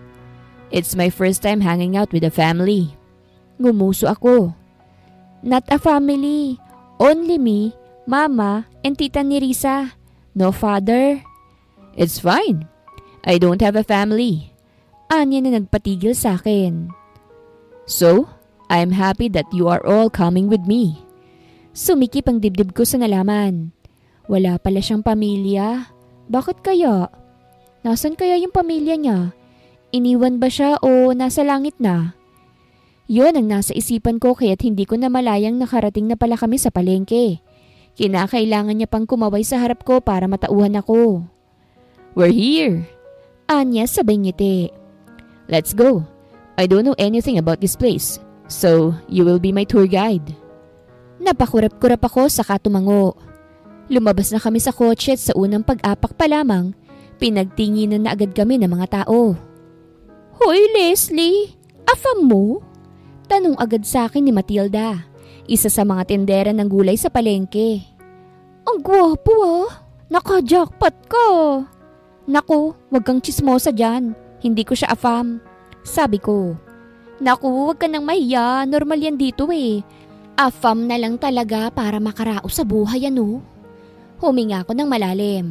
[SPEAKER 1] It's my first time hanging out with a family. Ngumuso ako. Not a family. Only me, Mama, and Tita Nerissa. No father. It's fine. I don't have a family. Anya na nagpatigil sa akin. So, I'm happy that you are all coming with me. Sumikip ang dibdib ko sa nalaman. Wala pala siyang pamilya. Bakit kaya? Nasaan kaya yung pamilya niya? Iniwan ba siya o nasa langit na? Yun ang nasa isipan ko kaya't hindi ko na malayang nakarating na pala kami sa palengke. Kinakailangan niya pang kumaway sa harap ko para matauhan ako. We're here! Anya sabay ngiti. Let's go. I don't know anything about this place, so you will be my tour guide. Napakurap-kurap ako saka tumango. Lumabas na kami sa kotse at sa unang pag-apak pa lamang, pinagtinginan na agad kami ng mga tao. Hoy Leslie, afam mo? Tanong agad sa akin ni Matilda, isa sa mga tindera ng gulay sa palengke. Ang gwapo ah, naka-jackpot ka. Naku, wag kang chismosa dyan, hindi ko siya afam. Sabi ko, naku wag ka nang mahiya, normal yan dito eh. Afam na lang talaga para makaraos sa buhay ano. Huminga ako ng malalim.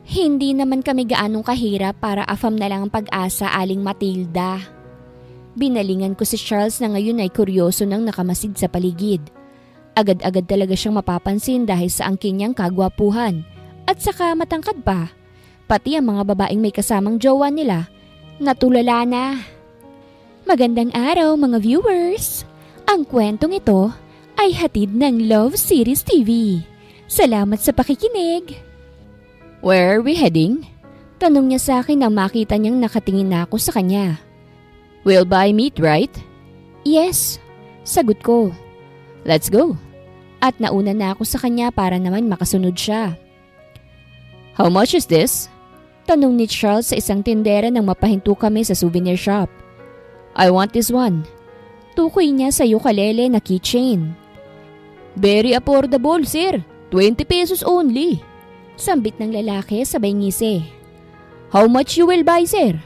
[SPEAKER 1] Hindi naman kami gaanong kahirap para afam na lang ang pag-asa, Aling Matilda. Binalingan ko si Charles na ngayon ay kuryoso nang nakamasid sa paligid. Agad-agad talaga siyang mapapansin dahil sa angkin niyang kagwapuhan at saka matangkad pa. Pati ang mga babaeng may kasamang jowa nila, natulala na. Magandang araw mga viewers! Ang kwentong ito ay hatid ng Love Series TV. Salamat sa pakikinig! Where are we heading? Tanong niya sa akin nang makita niyang nakatingin na ako sa kanya. We'll buy meat, right? Yes, sagot ko. Let's go. At nauna na ako sa kanya para naman makasunod siya. How much is this? Tanong ni Charles sa isang tindera nang mapahinto kami sa souvenir shop. I want this one. Tukoy niya sa ukulele na keychain. Very affordable, sir. 20 pesos only. Sambit ng lalaki sabay ngisi. How much you will buy, sir?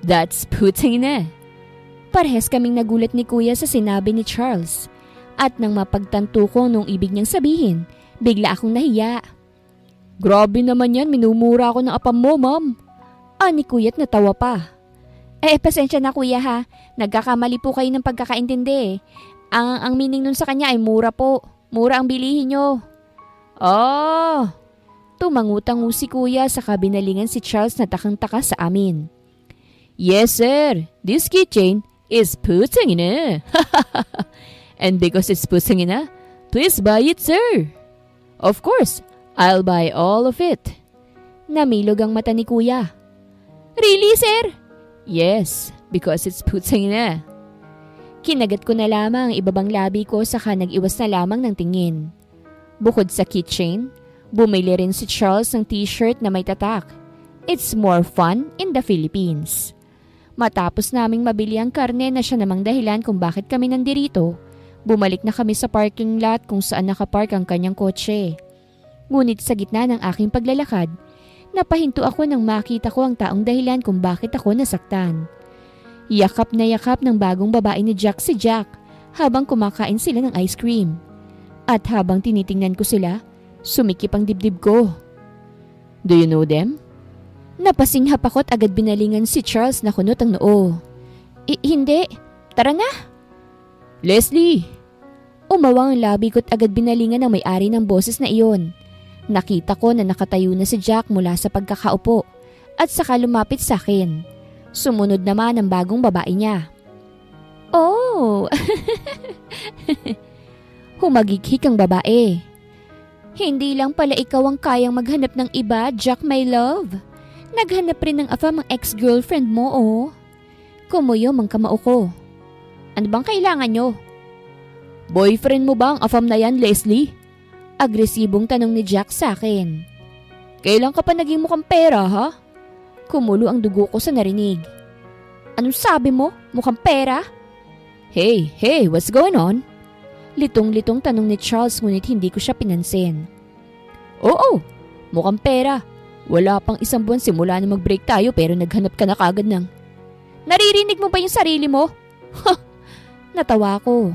[SPEAKER 1] That's putang ina. Parehas kaming nagulat ni Kuya sa sinabi ni Charles. At nang mapagtanto ko nung ibig niyang sabihin, bigla akong nahiya. Grabe naman yan, minumura ako ng apam mo, ma'am. Ani Kuya't natawa pa. Pasensya na Kuya ha, nagkakamali po kayo ng pagkakaintindi. Ang meaning nun sa kanya ay mura po, mura ang bilihin nyo. Oh! Tumangutang si Kuya sa kabinalingan si Charles na takang-taka sa amin. Yes sir, this keychain is putang ina. And because it's putang ina, please buy it sir. Of course, I'll buy all of it. Namilog ang mata ni Kuya. Really sir? Yes, Because it's putsang na. Kinagat ko na lamang ang ibabang labi ko saka nag-iwas na lamang ng tingin. Bukod sa keychain, bumili rin si Charles ng t-shirt na may tatak. It's more fun in the Philippines. Matapos naming mabili ang karne na siya namang dahilan kung bakit kami nandirito, bumalik na kami sa parking lot kung saan nakapark ang kanyang kotse. Ngunit sa gitna ng aking paglalakad, napahinto ako nang makita ko ang taong dahilan kung bakit ako nasaktan. Yakap na yakap ng bagong babae ni Jack si Jack habang kumakain sila ng ice cream. At habang tinitingnan ko sila, sumikip ang dibdib ko. Do you know them? Napasinghap ako at agad binalingan si Charles na kunot ang noo. Hindi. Tara na. Leslie! Umawang ang labi ko at agad binalingan ng may-ari ng boses na iyon. Nakita ko na nakatayo na si Jack mula sa pagkakaupo at saka lumapit sa akin. Sumunod naman ang bagong babae niya. Oh! Humagighik ang babae. Hindi lang pala ikaw ang kayang maghanap ng iba, Jack my love. Naghanap rin ng afam ang ex-girlfriend mo, oh. Kumuyom ang kamao ko. Ano bang kailangan nyo? Boyfriend mo ba ang afam na yan, Leslie? Agresibong tanong ni Jack sa akin. Kailan ka pa naging mukhang pera, ha? Kumulo ang dugo ko sa narinig. Anong sabi mo? Mukhang pera? Hey, what's going on? Litong-litong tanong ni Charles ngunit hindi ko siya pinansin. Oo, mukhang pera. Wala pang isang buwan simula na mag-break tayo pero naghanap ka na kagad ng... Naririnig mo ba yung sarili mo? Ha! Natawa ko.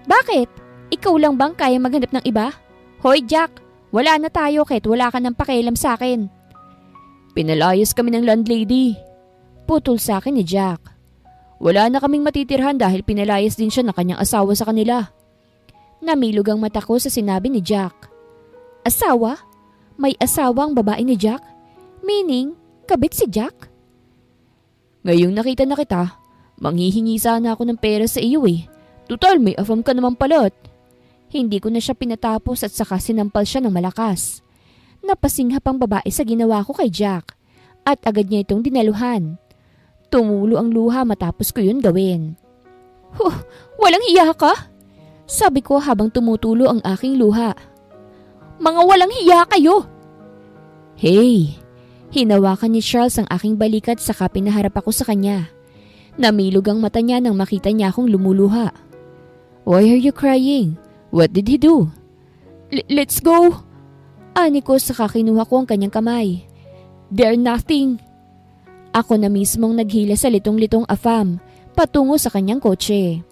[SPEAKER 1] Bakit? Ikaw lang bang kaya maghanap ng iba? Hoy Jack, wala na tayo kahit wala ka ng pakialam sa akin. Pinalayas kami ng landlady. Putol sa akin ni Jack. Wala na kaming matitirhan dahil pinalayas din siya ng kanyang asawa sa kanila. Namilog ang mata ko sa sinabi ni Jack. Asawa? May asawa ang babae ni Jack? Meaning, kabit si Jack? Ngayong nakita na kita, manghihingi sana ako ng pera sa iyo eh. Total, may afam ka naman pala. Hindi ko na siya pinatapos at saka sinampal siya ng malakas. Napasinghap ang babae sa ginawa ko kay Jack at agad niya itong dinaluhan. Tumulo ang luha matapos ko yun gawin. Walang hiya ka? Sabi ko habang tumutulo ang aking luha. Mga walang hiya kayo! Hey! Hinawakan ni Charles ang aking balikat saka pinaharap ako sa kanya. Namilog ang mata niya nang makita niya akong lumuluha. Why are you crying? What did he do? Let's go! Ani ko saka kinuha ko ang kanyang kamay. They're nothing. Ako na mismong naghila sa litong-litong afam patungo sa kanyang kotse.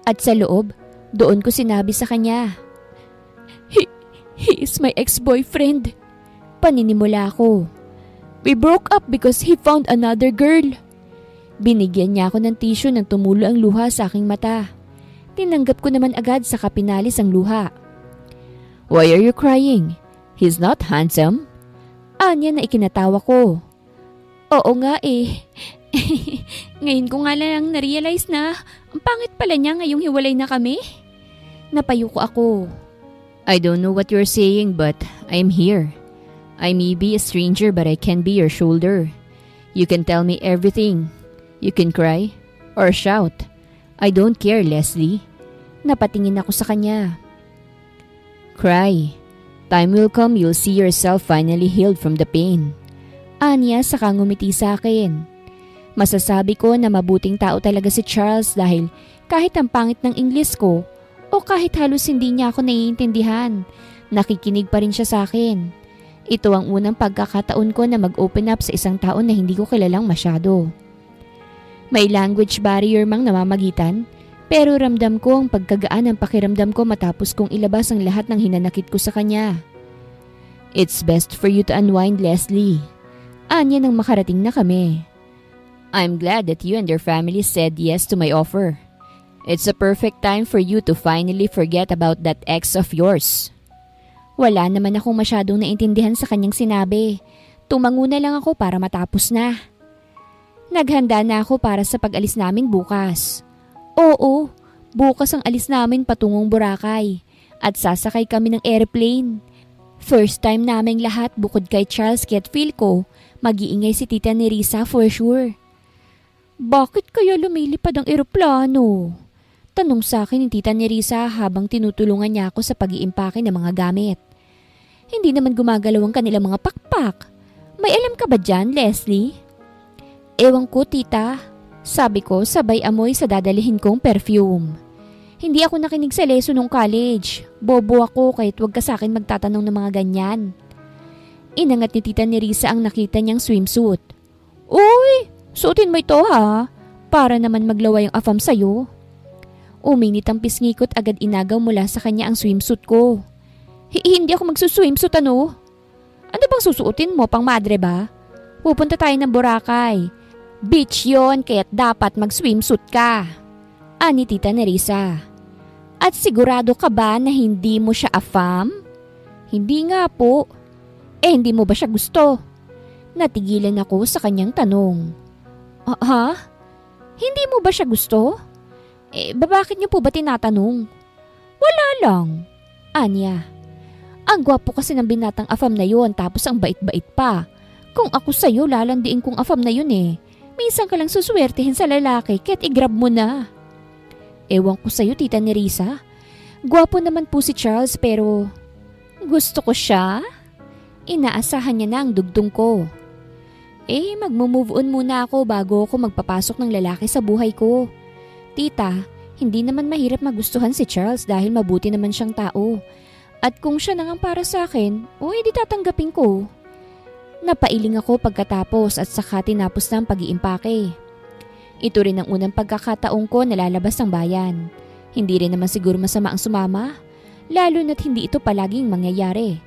[SPEAKER 1] At sa loob, doon ko sinabi sa kanya. He is my ex-boyfriend. Paninimula ko. We broke up because he found another girl. Binigyan niya ako ng tissue nang tumulo ang luha sa aking mata. Tinanggap ko naman agad sa kapinalis ang luha. Why are you crying? He's not handsome? Anya na ikinatawa ko. Oo nga eh. Ngayon ko nga lang na-realize na ang pangit pala niya ngayong hiwalay na kami. Napayuko ako. I don't know what you're saying but I'm here. I may be a stranger but I can be your shoulder. You can tell me everything. You can cry or shout. I don't care, Leslie. Napatingin ako sa kanya. Cry. Time will come you'll see yourself finally healed from the pain. Anya saka ngumiti sa akin. Masasabi ko na mabuting tao talaga si Charles dahil kahit ang pangit ng English ko o kahit halos hindi niya ako naiintindihan, nakikinig pa rin siya sa akin. Ito ang unang pagkakataon ko na mag-open up sa isang tao na hindi ko kilalang masyado. May language barrier mang namamagitan, pero ramdam ko ang pagkagaan ng pakiramdam ko matapos kong ilabas ang lahat ng hinanakit ko sa kanya. It's best for you to unwind, Leslie. Anya nang makarating na kami. I'm glad that you and your family said yes to my offer. It's a perfect time for you to finally forget about that ex of yours. Wala naman akong masyadong naintindihan sa kanyang sinabi. Tumango na lang ako para matapos na. Naghanda na ako para sa pag-alis namin bukas. Oo, bukas ang alis namin patungong Boracay at sasakay kami ng airplane. First time naming lahat bukod kay Charles kaya't feel ko mag-iingay si tita ni Risa for sure. Bakit kaya lumilipad ang eroplano? Tanong sa akin ni Tita Nerissa habang tinutulungan niya ako sa pag-iimpake ng mga gamit. Hindi naman gumagalaw ang kanilang mga pakpak. May alam ka ba dyan, Leslie? Ewan ko, tita. Sabi ko sabay amoy sa dadalihin kong perfume. Hindi ako nakinig sa leso nung college. Bobo ako kahit wag ka sa akin magtatanong ng mga ganyan. Inangat ni Tita Nerissa ang nakita niyang swimsuit. Uy, suotin mo ito ha. Para naman maglawa yung afam sa'yo. Uminit ang pisngikot agad inagaw mula sa kanya ang swimsuit ko. Hindi ako magsuswimsuit ano? Ano bang susuotin mo pang madre ba? Pupunta tayo ng Boracay. Beach yon kaya't dapat mag-swimsuit ka. Ani Tita Nerissa. At sigurado ka ba na hindi mo siya afam? Hindi nga po. Hindi mo ba siya gusto? Natigilan ako sa kanyang tanong. Ha? Hindi mo ba siya gusto? Bakit niyo po ba tinatanong? Wala lang. Anya. Ang gwapo kasi ng binatang afam na yun tapos ang bait-bait pa. Kung ako sa'yo, lalandiin kong afam na yun eh. Minsan ka lang suswertehin sa lalaki kaya't i-grab mo na. Ewan ko sa'yo, Tita Nerissa. Gwapo naman po si Charles pero gusto ko siya. Inaasahan niya na ang dugtong ko. Magmo-move on muna ako bago ako magpapasok ng lalaki sa buhay ko. Tita, hindi naman mahirap magustuhan si Charles dahil mabuti naman siyang tao. At kung siya nang para sa akin, di tatanggapin ko. Napailing ako pagkatapos at saka tinapos na ang pag-iimpake. Ito rin ang unang pagkakataong ko na lalabas ng bayan. Hindi rin naman siguro masama ang sumama, lalo na't hindi ito palaging mangyayari.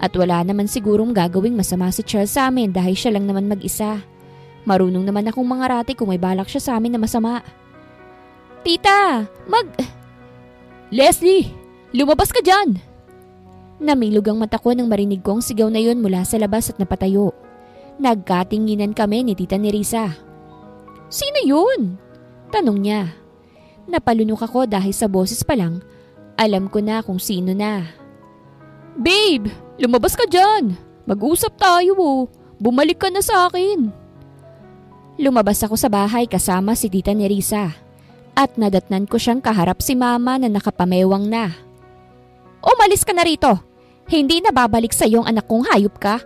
[SPEAKER 1] At wala naman sigurong gagawing masama si Charles sa amin dahil siya lang naman mag-isa. Marunong naman akong mangarate kung may balak siya sa amin na masama. Tita, Leslie, lumabas ka dyan! Namilog ang mata ko nang marinig ko ang sigaw na yun mula sa labas at napatayo. Nagkatinginan kami ni Tita Nerissa. Sino yun? Tanong niya. Napalunok ako dahil sa boses pa lang, alam ko na kung sino na. Babe, lumabas ka dyan! Mag-usap tayo Bumalik ka na sa akin. Lumabas ako sa bahay kasama si Tita Nerissa. At nadatnan ko siyang kaharap si Mama na nakapamewang na. Umalis ka na rito. Hindi na babalik sa iyong anak kong hayop ka.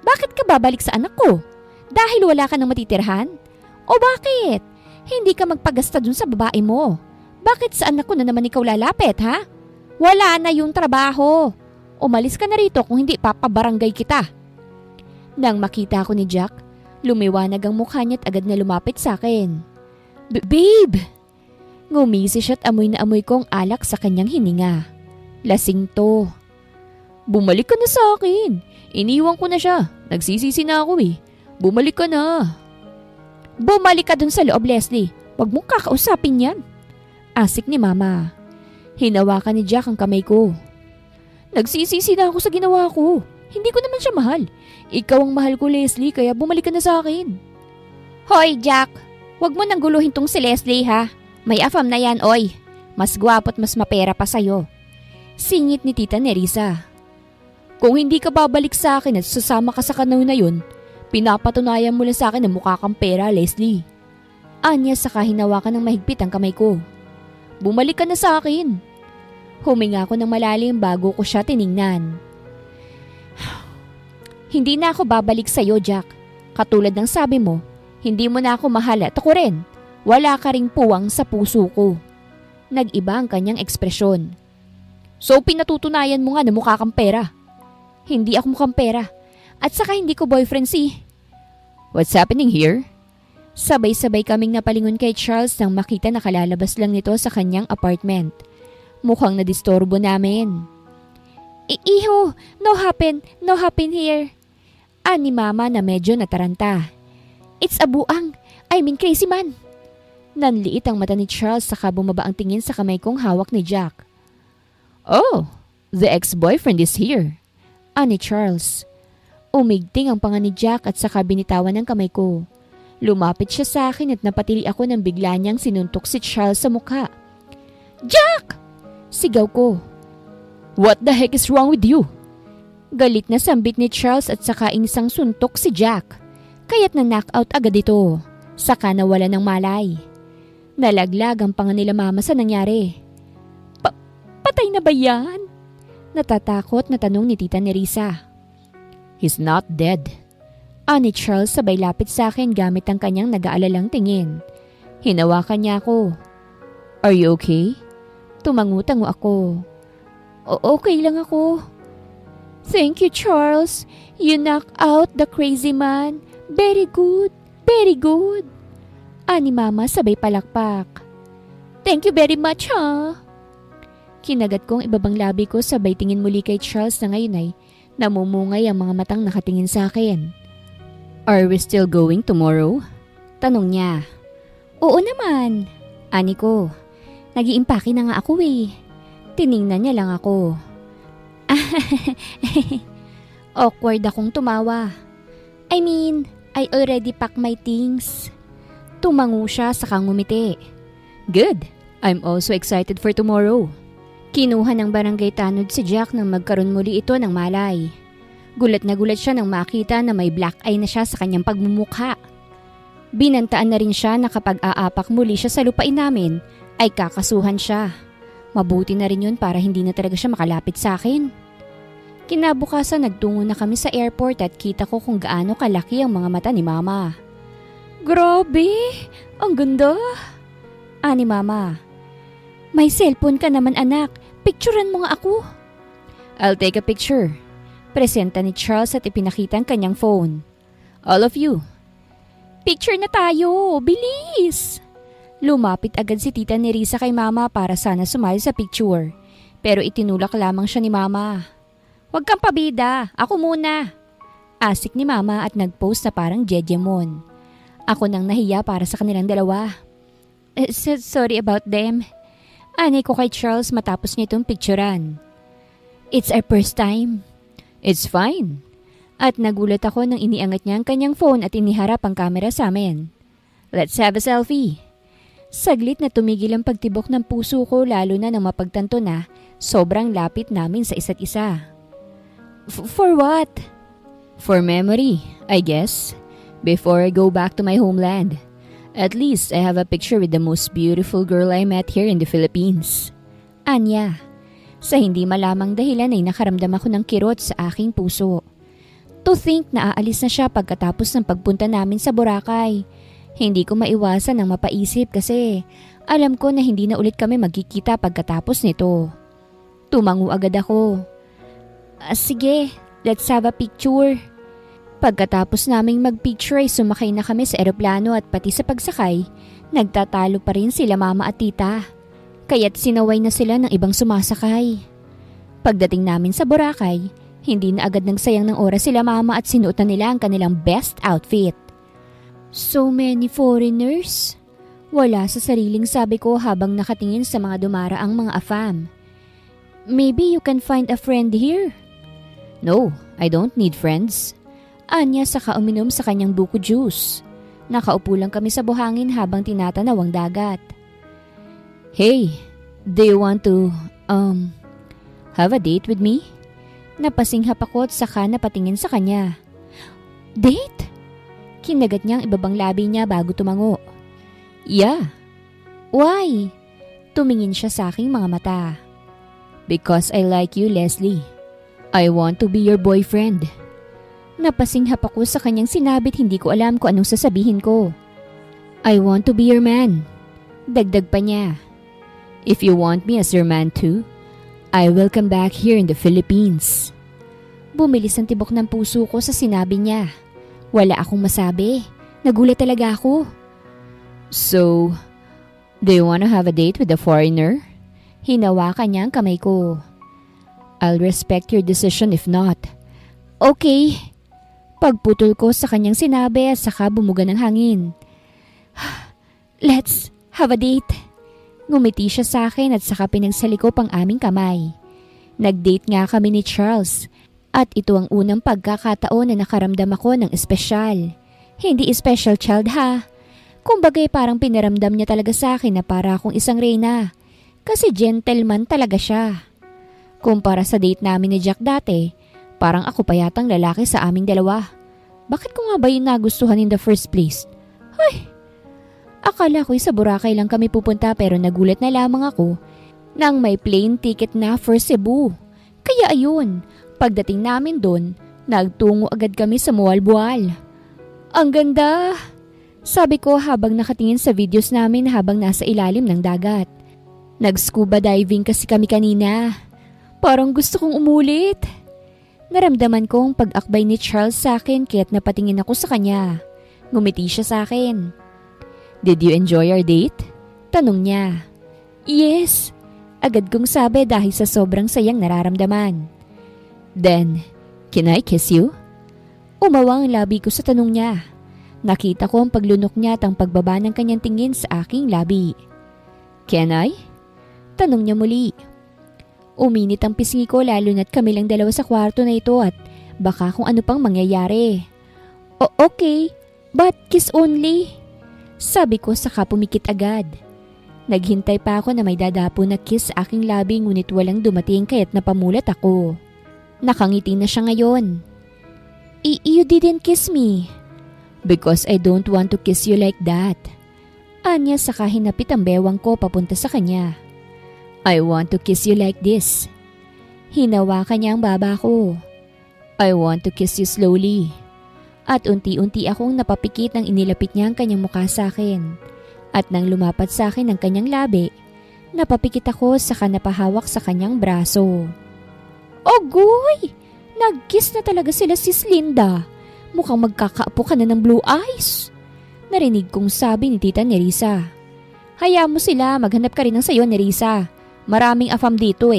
[SPEAKER 1] Bakit ka babalik sa anak ko? Dahil wala ka nang matitirhan? O bakit? Hindi ka magpagasta dun sa babae mo. Bakit sa anak ko na naman ikaw lalapit, ha? Wala na yung trabaho. Umalis ka na rito kung hindi papabarangay kita. Nang makita ko ni Jack, lumiwanag ang mukha niya at agad na lumapit sa akin. Babe! Ngumisi siya't amoy na amoy kong alak sa kanyang hininga. Lasing to. Bumalik ka na sa akin. Iniwan ko na siya. Nagsisisi na ako Bumalik ka na. Bumalik ka dun sa loob, Leslie. Huwag mong kakausapin yan. Asik ni Mama. Hinawakan ni Jack ang kamay ko. Nagsisisi na ako sa ginawa ko. Hindi ko naman siya mahal. Ikaw ang mahal ko, Leslie, kaya bumalik ka na sa akin. Hoy, Jack. Huwag mo nang guluhin tong si Leslie, ha? May afam na yan, oy. Mas gwapo't mas mapera pa sa'yo. Singit ni Tita Nerissa. Kung hindi ka babalik sa akin at sasama ka sa kanaw na yun, pinapatunayan mo lang sa akin na mukha kang pera, Leslie. Anya saka hinawakan ng mahigpit ang kamay ko. Bumalik ka na sa akin. Huminga ako ng malalim bago ko siya tiningnan. Hindi na ako babalik sa'yo, Jack. Katulad ng sabi mo, hindi mo na ako mahal at ako rin. Wala ka ring puwang sa puso ko. Nag-iba ang kanyang ekspresyon. So pinatutunayan mo nga na mukha kang pera. Hindi ako mukhang pera. At saka hindi ko boyfriend si... What's happening here? Sabay-sabay kaming napalingon kay Charles nang makita na kalalabas lang nito sa kanyang apartment. Mukhang nadistorbo namin. Iho, no happen here. Ani Mama na medyo nataranta. It's a buang, crazy man. Nanliit ang mata ni Charles saka bumaba ang tingin sa kamay kong hawak ni Jack. Oh, the ex-boyfriend is here. Ani Charles. Umigting ang panga ni Jack at saka binitawan ng kamay ko. Lumapit siya sa akin at napatili ako nang bigla niyang sinuntok si Charles sa mukha. Jack! Sigaw ko. What the heck is wrong with you? Galit na sambit ni Charles at saka inisang suntok si Jack. Kaya't na-knockout agad ito. Saka nawala ng malay. Nalaglag ang panga nila mama sa nangyari. Patay na ba yan? Natatakot na tanong ni Tita Nerissa. He's not dead. Ani Charles sabay lapit sa akin gamit ang kanyang nag-aalalang tingin. Hinawakan niya ako. Are you okay? Tumangutango ako. Okay lang ako. Thank you, Charles. You knocked out the crazy man. Very good. Very good. Ani mama sabay palakpak. Thank you very much, ha? Kinagat kong ibabang labi ko sabay tingin muli kay Charles na ngayon ay namumungay ang mga matang nakatingin sa akin. Are we still going tomorrow? Tanong niya. Oo naman. Ani ko. Nag-iimpake na nga ako eh. Tiningnan niya lang ako. Awkward akong tumawa. I mean, I already packed my things. Tumango siya saka ngumiti. Good. I'm also excited for tomorrow. Kinuha ng barangay tanod si Jack nang magkaroon muli ito ng malay. Gulat na gulat siya nang makita na may black eye na siya sa kanyang pagmumukha. Binantaan na rin siya na kapag aapak muli siya sa lupain namin ay kakasuhan siya. Mabuti na rin yun para hindi na talaga siya makalapit sa akin. Kinabukasan nagtungo na kami sa airport at kita ko kung gaano kalaki ang mga mata ni Mama. Grabe! Ang ganda! Ani Mama. May cellphone ka naman anak. Picturean mo nga ako. I'll take a picture. Presenta ni Charles at ipinakita ang kanyang phone. All of you. Picture na tayo! Bilis! Lumapit agad si Tita Nerissa kay Mama para sana sumali sa picture. Pero itinulak lamang siya ni Mama. Huwag kang pabida, ako muna. Asik ni Mama at nag-post na parang jejemon. Ako nang nahiya para sa kanilang dalawa. Sorry about them. Ani ko kay Charles matapos niya itong picturean. It's our first time. It's fine. At nagulat ako nang iniangat niya ang kanyang phone at iniharap ang camera sa amin. Let's have a selfie. Saglit na tumigil ang pagtibok ng puso ko lalo na nang mapagtanto na sobrang lapit namin sa isa't isa. For what? For memory, I guess. Before I go back to my homeland. At least I have a picture with the most beautiful girl I met here in the Philippines. Anya. Sa hindi malamang dahilan ay nakaramdam ako ng kirot sa aking puso. To think na aalis na siya pagkatapos ng pagpunta namin sa Boracay. Hindi ko maiwasan ng mapaisip kasi alam ko na hindi na ulit kami magkikita pagkatapos nito. Tumango agad ako. Sige, let's have a picture. Pagkatapos naming magpicture ay sumakay na kami sa eroplano at pati sa pagsakay, nagtatalo pa rin sila Mama at Tita. Kaya't sinaway na sila ng ibang sumasakay. Pagdating namin sa Boracay, hindi na agad nagsayang ng oras sila Mama at sinuotan nila ang kanilang best outfit. So many foreigners? Wala sa sariling sabi ko habang nakatingin sa mga dumaraang mga afam. Maybe you can find a friend here? No, I don't need friends. Anya saka uminom sa kanyang buko juice. Nakaupo lang kami sa buhangin habang tinatanaw ang dagat. Hey, do you want to, have a date with me? Napasinghap ako at saka napatingin sa kanya. Date? Kinagat niya ang ibabang labi niya bago tumango. Yeah. Why? Tumingin siya sa aking mga mata. Because I like you, Leslie. I want to be your boyfriend. Napasinghap ako sa kanyang sinabi't hindi ko alam kung anong sasabihin ko. I want to be your man. Dagdag pa niya. If you want me as your man too, I will come back here in the Philippines. Bumilis ang tibok ng puso ko sa sinabi niya. Wala akong masabi. Nagulat talaga ako. So, do you want to have a date with a foreigner? Hinawakan niya ang kamay ko. I'll respect your decision if not. Okay. Pagputol ko sa kanyang sinabi at saka bumuga ng hangin. Let's have a date. Ngumiti siya sa akin at saka pinagsalikop ang aming kamay. Nag-date nga kami ni Charles at ito ang unang pagkakataon na nakaramdam ako ng espesyal. Hindi special child ha. Kumbagay parang pinaramdam niya talaga sa akin na para akong isang reyna. Kasi gentleman talaga siya. Kumpara sa date namin ni Jack dati, parang ako pa yatang lalaki sa aming dalawa. Bakit ko nga ba yung nagustuhan in the first place? Ay, Akala ko'y sa Boracay lang kami pupunta pero nagulat na lamang ako nang may plane ticket na for Cebu. Kaya ayun, pagdating namin doon, nagtungo agad kami sa Mualbual. Ang ganda! Sabi ko habang nakatingin sa videos namin habang nasa ilalim ng dagat. Nag-scuba diving kasi kami kanina. Parang gusto kong umulit. Naramdaman ko ang pag-akbay ni Charles sa akin kaya't napatingin ako sa kanya. Ngumiti siya sa akin. Did you enjoy our date? Tanong niya. Yes. Agad kong sabi dahil sa sobrang sayang nararamdaman. Then, can I kiss you? Umawang ang labi ko sa tanong niya. Nakita ko ang paglunok niya at ang pagbaba ng kanyang tingin sa aking labi. Can I? Tanong niya muli. Uminit ang pisngi ko lalo na't kami lang dalawa sa kwarto na ito at baka kung ano pang mangyayari. Okay, but kiss only. Sabi ko saka pumikit agad. Naghintay pa ako na may dadapo na kiss sa aking labi ngunit walang dumating kaya't napamulat ako. Nakangiti na siya ngayon. You didn't kiss me. Because I don't want to kiss you like that. Anya saka hinapit ang bewang ko papunta sa kanya. I want to kiss you like this. Hinawakan niya ang baba ko. I want to kiss you slowly. At unti-unti akong napapikit nang inilapit niya ang kanyang mukha sa akin. At nang lumapat sa akin ang kanyang labi, napapikit ako saka napahawak sa kanyang braso. Ogoy! Nag-kiss na talaga sila sis Linda. Mukhang magkakaapo ka na ng blue eyes. Narinig kong sabi ni Tita Nerissa. Hayaan mo sila, maghanap ka rin ng sayo Nerissa. Maraming afam dito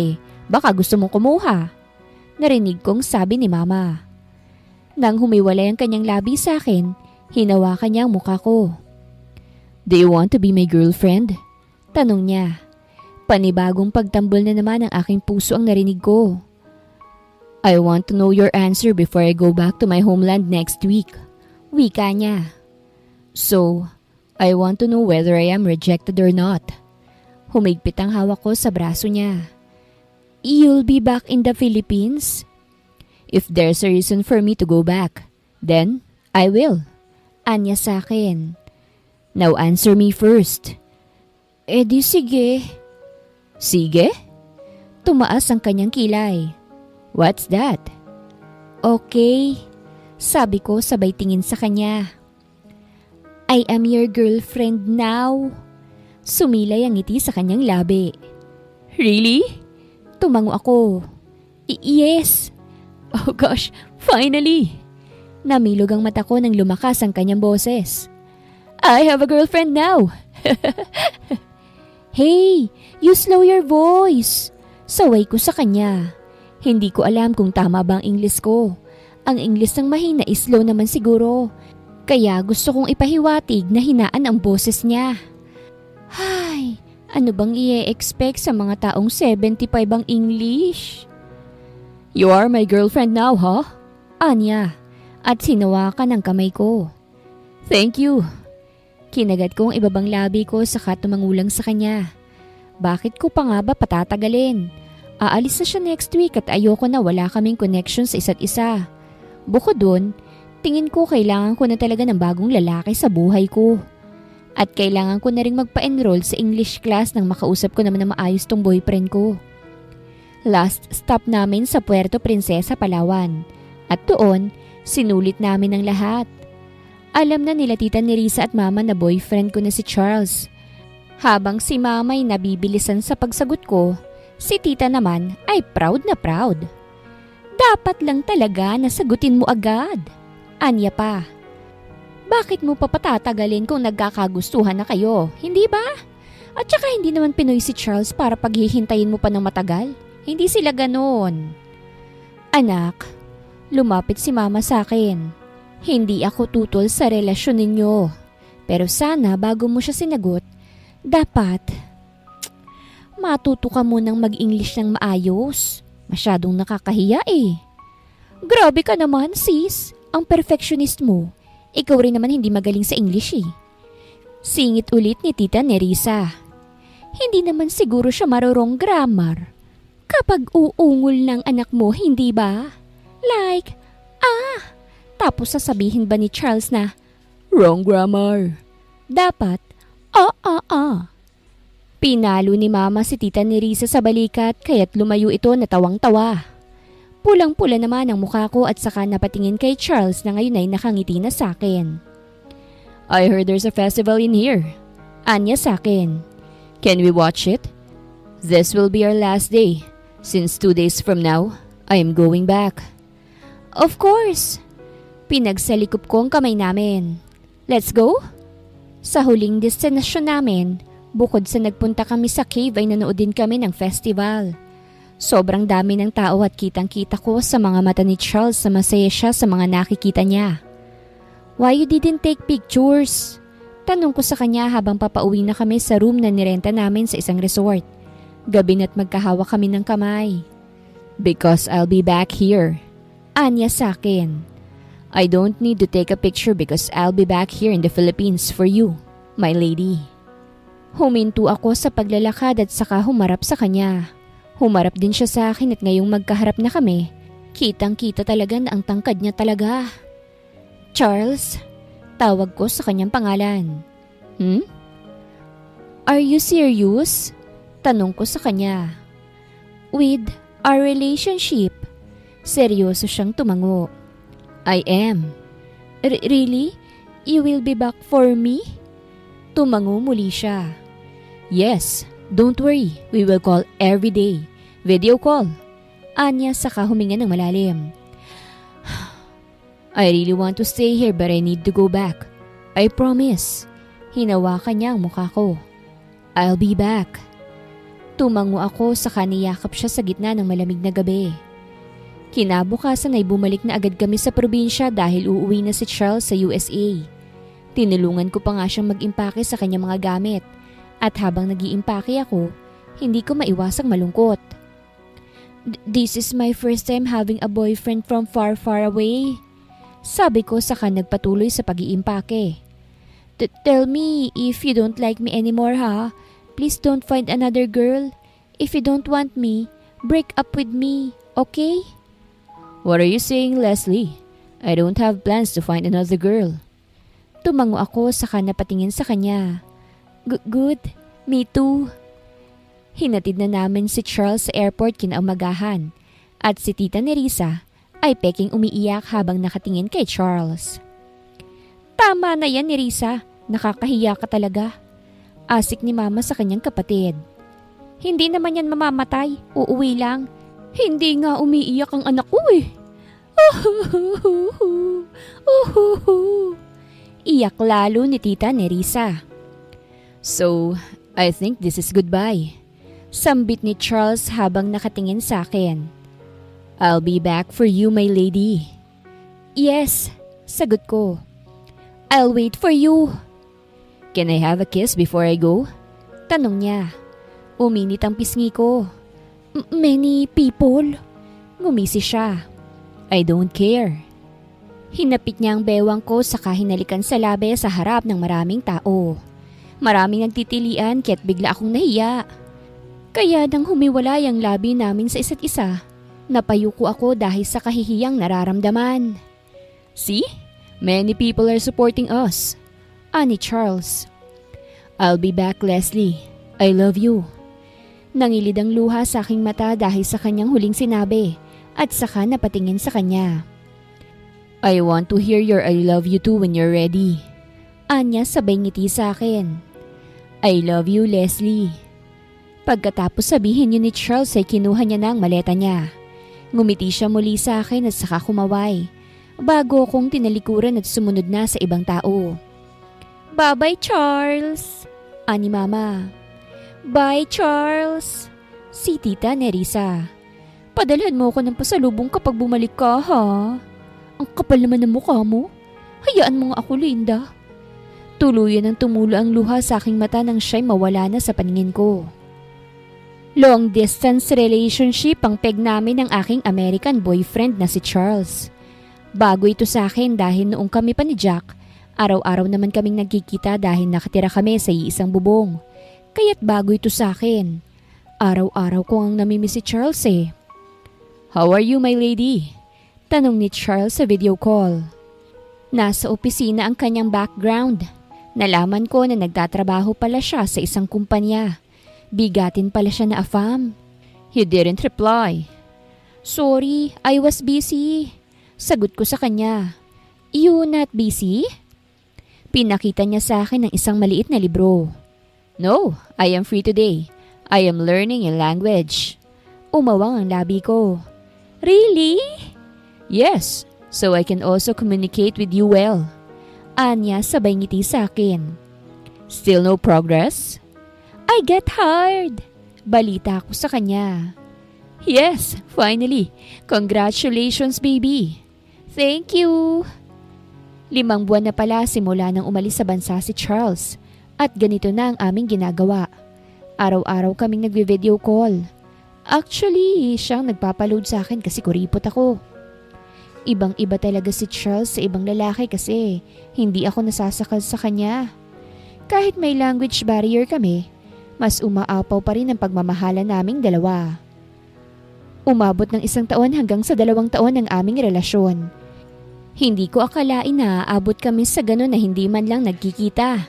[SPEAKER 1] baka gusto mong kumuha. Narinig kong sabi ni Mama. Nang humiwalay ang kanyang labi sa akin, hinawakan niya ang mukha ko. Do you want to be my girlfriend? Tanong niya. Panibagong pagtambol na naman ang aking puso ang narinig ko. I want to know your answer before I go back to my homeland next week. Wika niya. So, I want to know whether I am rejected or not. Humigpit ang hawak ko sa braso niya. You'll be back in the Philippines? If there's a reason for me to go back, then I will. Anya sa akin. Now answer me first. Di sige. Sige? Tumaas ang kanyang kilay. What's that? Okay. Sabi ko sabay tingin sa kanya. I am your girlfriend now. Sumilay ang ngiti sa kanyang labi. Really? Tumango ako. Yes. Oh gosh, finally. Namilog ang mata ko nang lumakas ang kanyang boses. I have a girlfriend now. Hey, you slow your voice. Saway ko sa kanya. Hindi ko alam kung tama ba ang Ingles ko. Ang Ingles ng mahina is slow naman siguro. Kaya gusto kong ipahiwatig na hinaan ang boses niya. Hay, ano bang i-expect sa mga taong 75 ang English? You are my girlfriend now, huh? Anya, at sinawakan ang kamay ko. Thank you. Kinagat ko ang ibabang labi ko saka tumangulang sa kanya. Bakit ko pa nga ba patatagalin? Aalis na siya next week at ayoko na wala kaming connection sa isa't isa. Bukod dun, tingin ko kailangan ko na talaga ng bagong lalaki sa buhay ko. At kailangan ko na rin magpa-enroll sa English class nang makausap ko naman na maayos tong boyfriend ko. Last stop namin sa Puerto Princesa, Palawan. At doon, sinulit namin ang lahat. Alam na nila Tita Nerissa at Mama na boyfriend ko na si Charles. Habang si Mama ay nabibilisan sa pagsagot ko, si Tita naman ay proud na proud. Dapat lang talaga na sagutin mo agad. Anya pa. Bakit mo pa patatagalin kung nagkakagustuhan na kayo, hindi ba? At saka hindi naman Pinoy si Charles para paghihintayin mo pa ng matagal. Hindi sila ganoon. Anak, lumapit si Mama sa akin. Hindi ako tutol sa relasyon ninyo. Pero sana bago mo siya sinagot, dapat matuto ka munang mag-English ng maayos. Masyadong nakakahiya Grabe ka naman sis, ang perfectionist mo. Ikaw rin naman hindi magaling sa English Singit ulit ni Tita Nerissa. Hindi naman siguro siya marurong grammar. Kapag uungol ng anak mo, hindi ba? Like, tapos sasabihin ba ni Charles na, wrong grammar. Dapat, Pinalo ni Mama si Tita Nerissa sa balikat kaya't lumayo ito na tawang-tawa. Pulang-pula naman ang mukha ko at saka napatingin kay Charles na ngayon ay nakangiti na sa akin. I heard there's a festival in here. Anya sa akin. Can we watch it? This will be our last day. Since 2 days from now, I am going back. Of course. Pinagsalikop ko ang kamay namin. Let's go? Sa huling destinasyon namin, bukod sa nagpunta kami sa cave ay nanood din kami ng festival. Sobrang dami ng tao at kitang-kita ko sa mga mata ni Charles na masaya siya sa mga nakikita niya. Why you didn't take pictures? Tanong ko sa kanya habang papauwi na kami sa room na nirenta namin sa isang resort. Gabi na't magkahawak kami ng kamay. Because I'll be back here. Anya sa akin. I don't need to take a picture because I'll be back here in the Philippines for you, my lady. Huminto ako sa paglalakad at saka humarap sa kanya. Humarap din siya sa akin at ngayong magkaharap na kami, kitang-kita talaga na ang tangkad niya talaga. Charles, tawag ko sa kanyang pangalan. Are you serious? Tanong ko sa kanya. With our relationship? Seryoso siyang tumango. I am. Really? You will be back for me? Tumango muli siya. Yes, don't worry. We will call every day. Video call. Anya saka huminga ng malalim. I really want to stay here but I need to go back. I promise. Hinawakan niya ang mukha ko. I'll be back. Tumango ako saka niyakap siya sa gitna ng malamig na gabi. Kinabukasan ay bumalik na agad kami sa probinsya dahil uuwi na si Charles sa USA. Tinulungan ko pa nga siyang mag-impake sa kanyang mga gamit at habang nag-iimpake ako, hindi ko maiwasang malungkot. This is my first time having a boyfriend from far, far away. Sabi ko saka nagpatuloy sa pag-iimpake. Tell me if you don't like me anymore ha. Please don't find another girl. If you don't want me, break up with me, okay? What are you saying, Leslie? I don't have plans to find another girl. Tumango ako saka napatingin sa kanya. Good, me too. Hinatid na namin si Charles sa airport kinaumagahan at si Tita Nerissa ay peking umiiyak habang nakatingin kay Charles. Tama na yan, Nerissa. Nakakahiya ka talaga. Asik ni Mama sa kanyang kapatid. Hindi naman yan mamamatay. Uuwi lang. Hindi nga umiiyak ang anak ko eh. Iyak lalo ni Tita Nerissa. So, I think this is goodbye. Sambit ni Charles habang nakatingin sa akin. I'll be back for you, my lady. Yes, sagot ko. I'll wait for you. Can I have a kiss before I go? Tanong niya. Uminit ang pisngi ko. Many people? Ngumisi siya. I don't care. Hinapit niya ang bewang ko saka hinalikan sa labi sa harap ng maraming tao. Maraming nagtitilian kaya't bigla akong nahiya. Kaya nang humiwalay ang labi namin sa isa't isa, napayuko ako dahil sa kahihiyang nararamdaman. See? Many people are supporting us. Ani Charles. I'll be back, Leslie. I love you. Nangilid ang luha sa aking mata dahil sa kanyang huling sinabi at saka napatingin sa kanya. I want to hear your I love you too when you're ready. Anya sabay ngiti sa akin. I love you, Leslie. Pagkatapos sabihin yun ni Charles ay kinuha niya na ang maleta niya. Ngumiti siya muli sa akin at saka kumaway. Bago akong tinalikuran at sumunod na sa ibang tao. Bye-bye, Charles. Ani Mama. Bye, Charles. Si Tita Nerissa. Padalhan mo ako ng pasalubong kapag bumalik ka, ha? Ang kapal naman ng mukha mo. Hayaan mo nga ako, Linda. Tuluyan ang tumulo ang luha sa aking mata nang siya'y mawala na sa paningin ko. Long distance relationship ang peg namin ng aking American boyfriend na si Charles. Bago ito sa akin dahil noong kami pa ni Jack, araw-araw naman kaming nagkikita dahil nakatira kami sa iisang bubong. Kaya't bago ito sa akin. Araw-araw ko ang namimiss si Charles eh. How are you, my lady? Tanong ni Charles sa video call. Nasa opisina ang kanyang background. Nalaman ko na nagtatrabaho pala siya sa isang kumpanya. Bigatin pala siya na afam. He didn't reply. Sorry, I was busy. Sagot ko sa kanya. You not busy? Pinakita niya sa akin ng isang maliit na libro. No, I am free today. I am learning a language. Umawang ang labi ko. Really? Yes, so I can also communicate with you well. Anya sabay ngiti sa akin. Still no progress? I get hired. Balita ko sa kanya. Yes, finally. Congratulations, baby. Thank you. 5 buwan na pala simula nang umalis sa bansa si Charles at ganito na ang aming ginagawa. Araw-araw kaming nagvi-video call. Actually, siyang nagpapaload sa akin kasi kuripot ako. Ibang-iba talaga si Charles sa ibang lalaki kasi hindi ako nasasakal sa kanya. Kahit may language barrier kami, mas umaapaw pa rin ang pagmamahala naming dalawa. Umabot ng 1 taon hanggang sa 2 taon ang aming relasyon. Hindi ko akalain na aabot kami sa gano'n na hindi man lang nagkikita.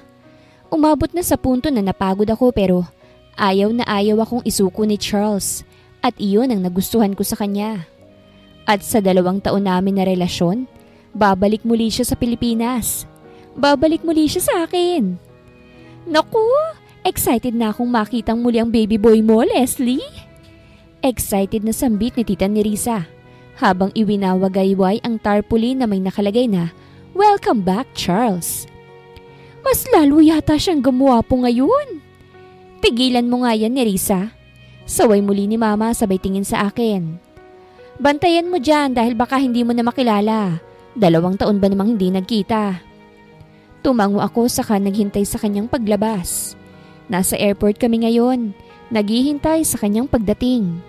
[SPEAKER 1] Umabot na sa punto na napagod ako pero ayaw na ayaw akong isuko ni Charles at iyon ang nagustuhan ko sa kanya. At sa 2 taon namin na relasyon, babalik muli siya sa Pilipinas. Babalik muli siya sa akin. Naku, excited na akong makitang muli ang baby boy mo, Leslie. Excited na sambit ni Tita Nerissa habang iwinawagayway ang tarpaulin na may nakalagay na, "Welcome back, Charles." Mas lalo yata siyang gumuwapo ngayon. Pigilan mo nga yan, Nerissa. Saway muli ni Mama sabay tingin sa akin. Bantayan mo dyan dahil baka hindi mo na makilala. 2 taon ba namang hindi nagkita? Tumango ako saka naghintay sa kanyang paglabas. Nasa airport kami ngayon, naghihintay sa kanyang pagdating.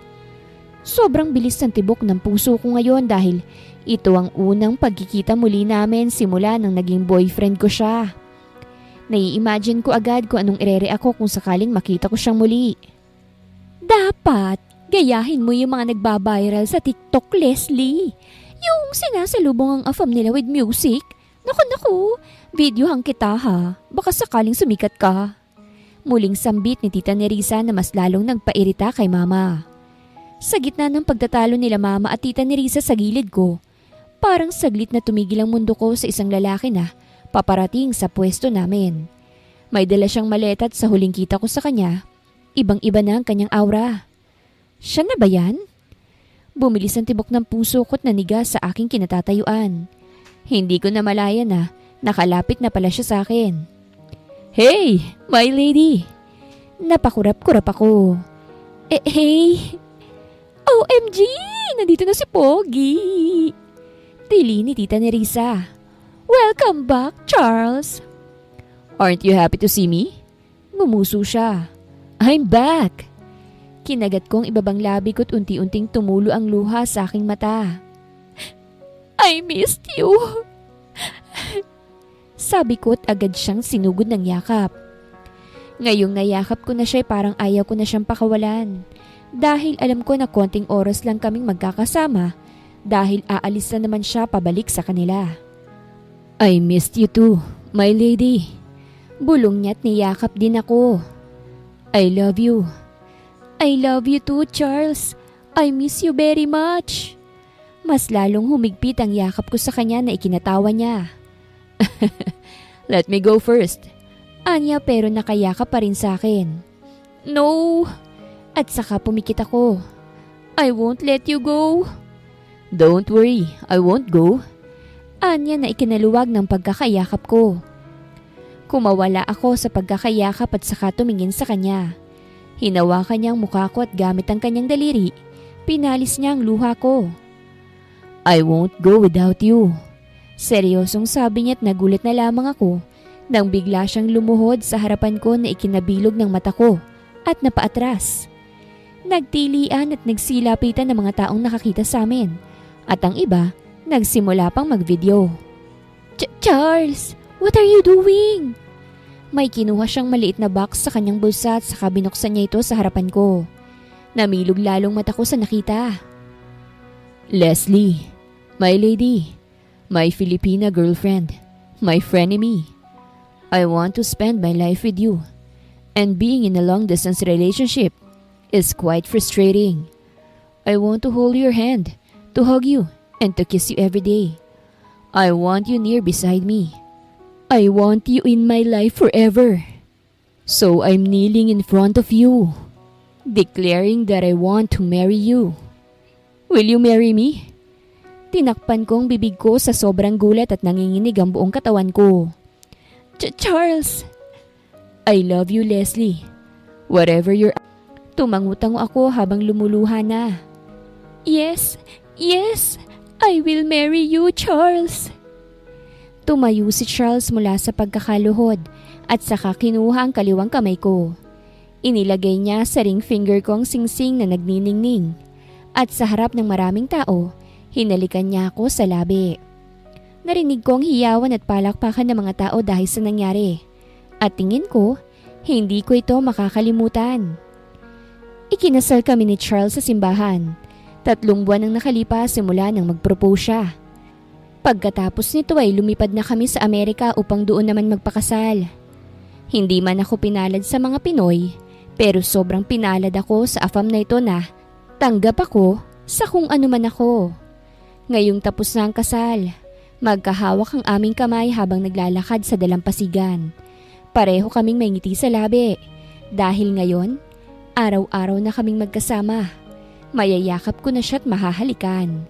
[SPEAKER 1] Sobrang bilis ng tibok ng puso ko ngayon dahil ito ang unang pagkikita muli namin simula nang naging boyfriend ko siya. Nai-imagine ko agad kung anong ire-react ko kung sakaling makita ko siyang muli. Dapat gayahin mo yung mga nagbabiral sa TikTok, Leslie. Yung sinasalubong ang afam nila with music. Naku, videohan kita ha. Baka sakaling sumikat ka. Muling sambit ni Tita Nerissa na mas lalong nagpairita kay Mama. Sa gitna ng pagtatalo nila Mama at Tita Nerissa sa gilid ko, parang saglit na tumigil ang mundo ko sa isang lalaki na paparating sa pwesto namin. May dala siyang maleta at sa huling kita ko sa kanya, ibang-iba na ang kanyang aura. Siya na ba yan? Bumilis ang tibok ng puso ko't naniga sa aking kinatatayuan. Hindi ko na malaya na nakalapit na pala siya sa akin. Hey, my lady! Napakurap-kurap ako. Hey! OMG! Nandito na si Pogi! Tili ni Tita Nerissa. Welcome back, Charles! Aren't you happy to see me? Ngumuso siya. I'm back! Kinagat kong ibabang labi ko't unti-unting tumulo ang luha sa aking mata. I missed you! Sabi ko't agad siyang sinugod ng yakap. Ngayong nayakap ko na siya parang ayaw ko na siyang pakawalan. Dahil alam ko na konting oras lang kaming magkakasama dahil aalis na naman siya pabalik sa kanila. I missed you too, my lady. Bulong niya't niyakap din ako. I love you. I love you too, Charles. I miss you very much. Mas lalong humigpit ang yakap ko sa kanya na ikinatawa niya. Let me go first. Anya pero nakayakap pa rin sa akin. No! At saka pumikit ako. I won't let you go. Don't worry, I won't go. Anya na ikinaluwag ng pagkakayakap ko. Kumawala ako sa pagkakayakap at saka tumingin sa kanya. Hinawakan niya ang mukha ko at gamit ang kanyang daliri, pinalis niya ang luha ko. I won't go without you. Seryosong sabi niya at nagulat na lamang ako nang bigla siyang lumuhod sa harapan ko na ikinabilog ng mata ko at napaatras. Nagtilian at nagsilapitan ng mga taong nakakita sa amin at ang iba nagsimula pang mag-video. Charles, what are you doing? May kinuha siyang maliit na box sa kanyang bulsa at saka binuksan niya ito sa harapan ko. Namilog lalong mata ko sa nakita. Leslie, my lady, my Filipina girlfriend, my frenemy. I want to spend my life with you. And being in a long-distance relationship is quite frustrating. I want to hold your hand, to hug you, and to kiss you every day. I want you near beside me. I want you in my life forever. So I'm kneeling in front of you, declaring that I want to marry you. Will you marry me? Tinakpan ko ang bibig ko sa sobrang gulat at nanginginig ang buong katawan ko. Charles! I love you, Leslie. Whatever you're... Tumangutango ako habang lumuluha na. Yes, yes, I will marry you, Charles. Tumayo si Charles mula sa pagkakaluhod at saka kinuha ang kaliwang kamay ko. Inilagay niya sa ring finger ko ang singsing na nagniningning. At sa harap ng maraming tao, hinalikan niya ako sa labi. Narinig ko ang hiyawan at palakpakan ng mga tao dahil sa nangyari. At tingin ko, hindi ko ito makakalimutan. Ikinasal kami ni Charles sa simbahan. 3 buwan ang nakalipas simula nang mag-propose siya. Pagkatapos nito ay lumipad na kami sa Amerika upang doon naman magpakasal. Hindi man ako pinalad sa mga Pinoy, pero sobrang pinalad ako sa afam na ito na tanggap ako sa kung ano man ako. Ngayong tapos na ang kasal, magkahawak ang aming kamay habang naglalakad sa dalampasigan. Pareho kaming may ngiti sa labi dahil ngayon, araw-araw na kaming magkasama. Mayayakap ko na siya at mahahalikan.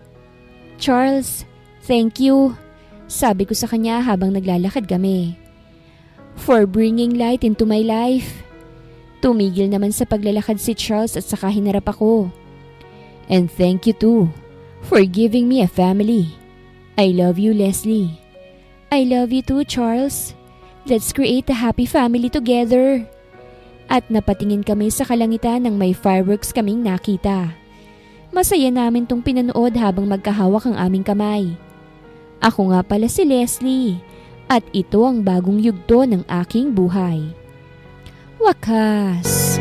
[SPEAKER 1] Charles, thank you, sabi ko sa kanya habang naglalakad kami. For bringing light into my life. Tumigil naman sa paglalakad si Charles at saka hinarap ako. And thank you too, for giving me a family. I love you, Leslie. I love you too, Charles. Let's create a happy family together. At napatingin kami sa kalangitan nang may fireworks kaming nakita. Masaya namin tong pinanood habang magkahawak ang aming kamay. Ako nga pala si Leslie at ito ang bagong yugto ng aking buhay. Wakas!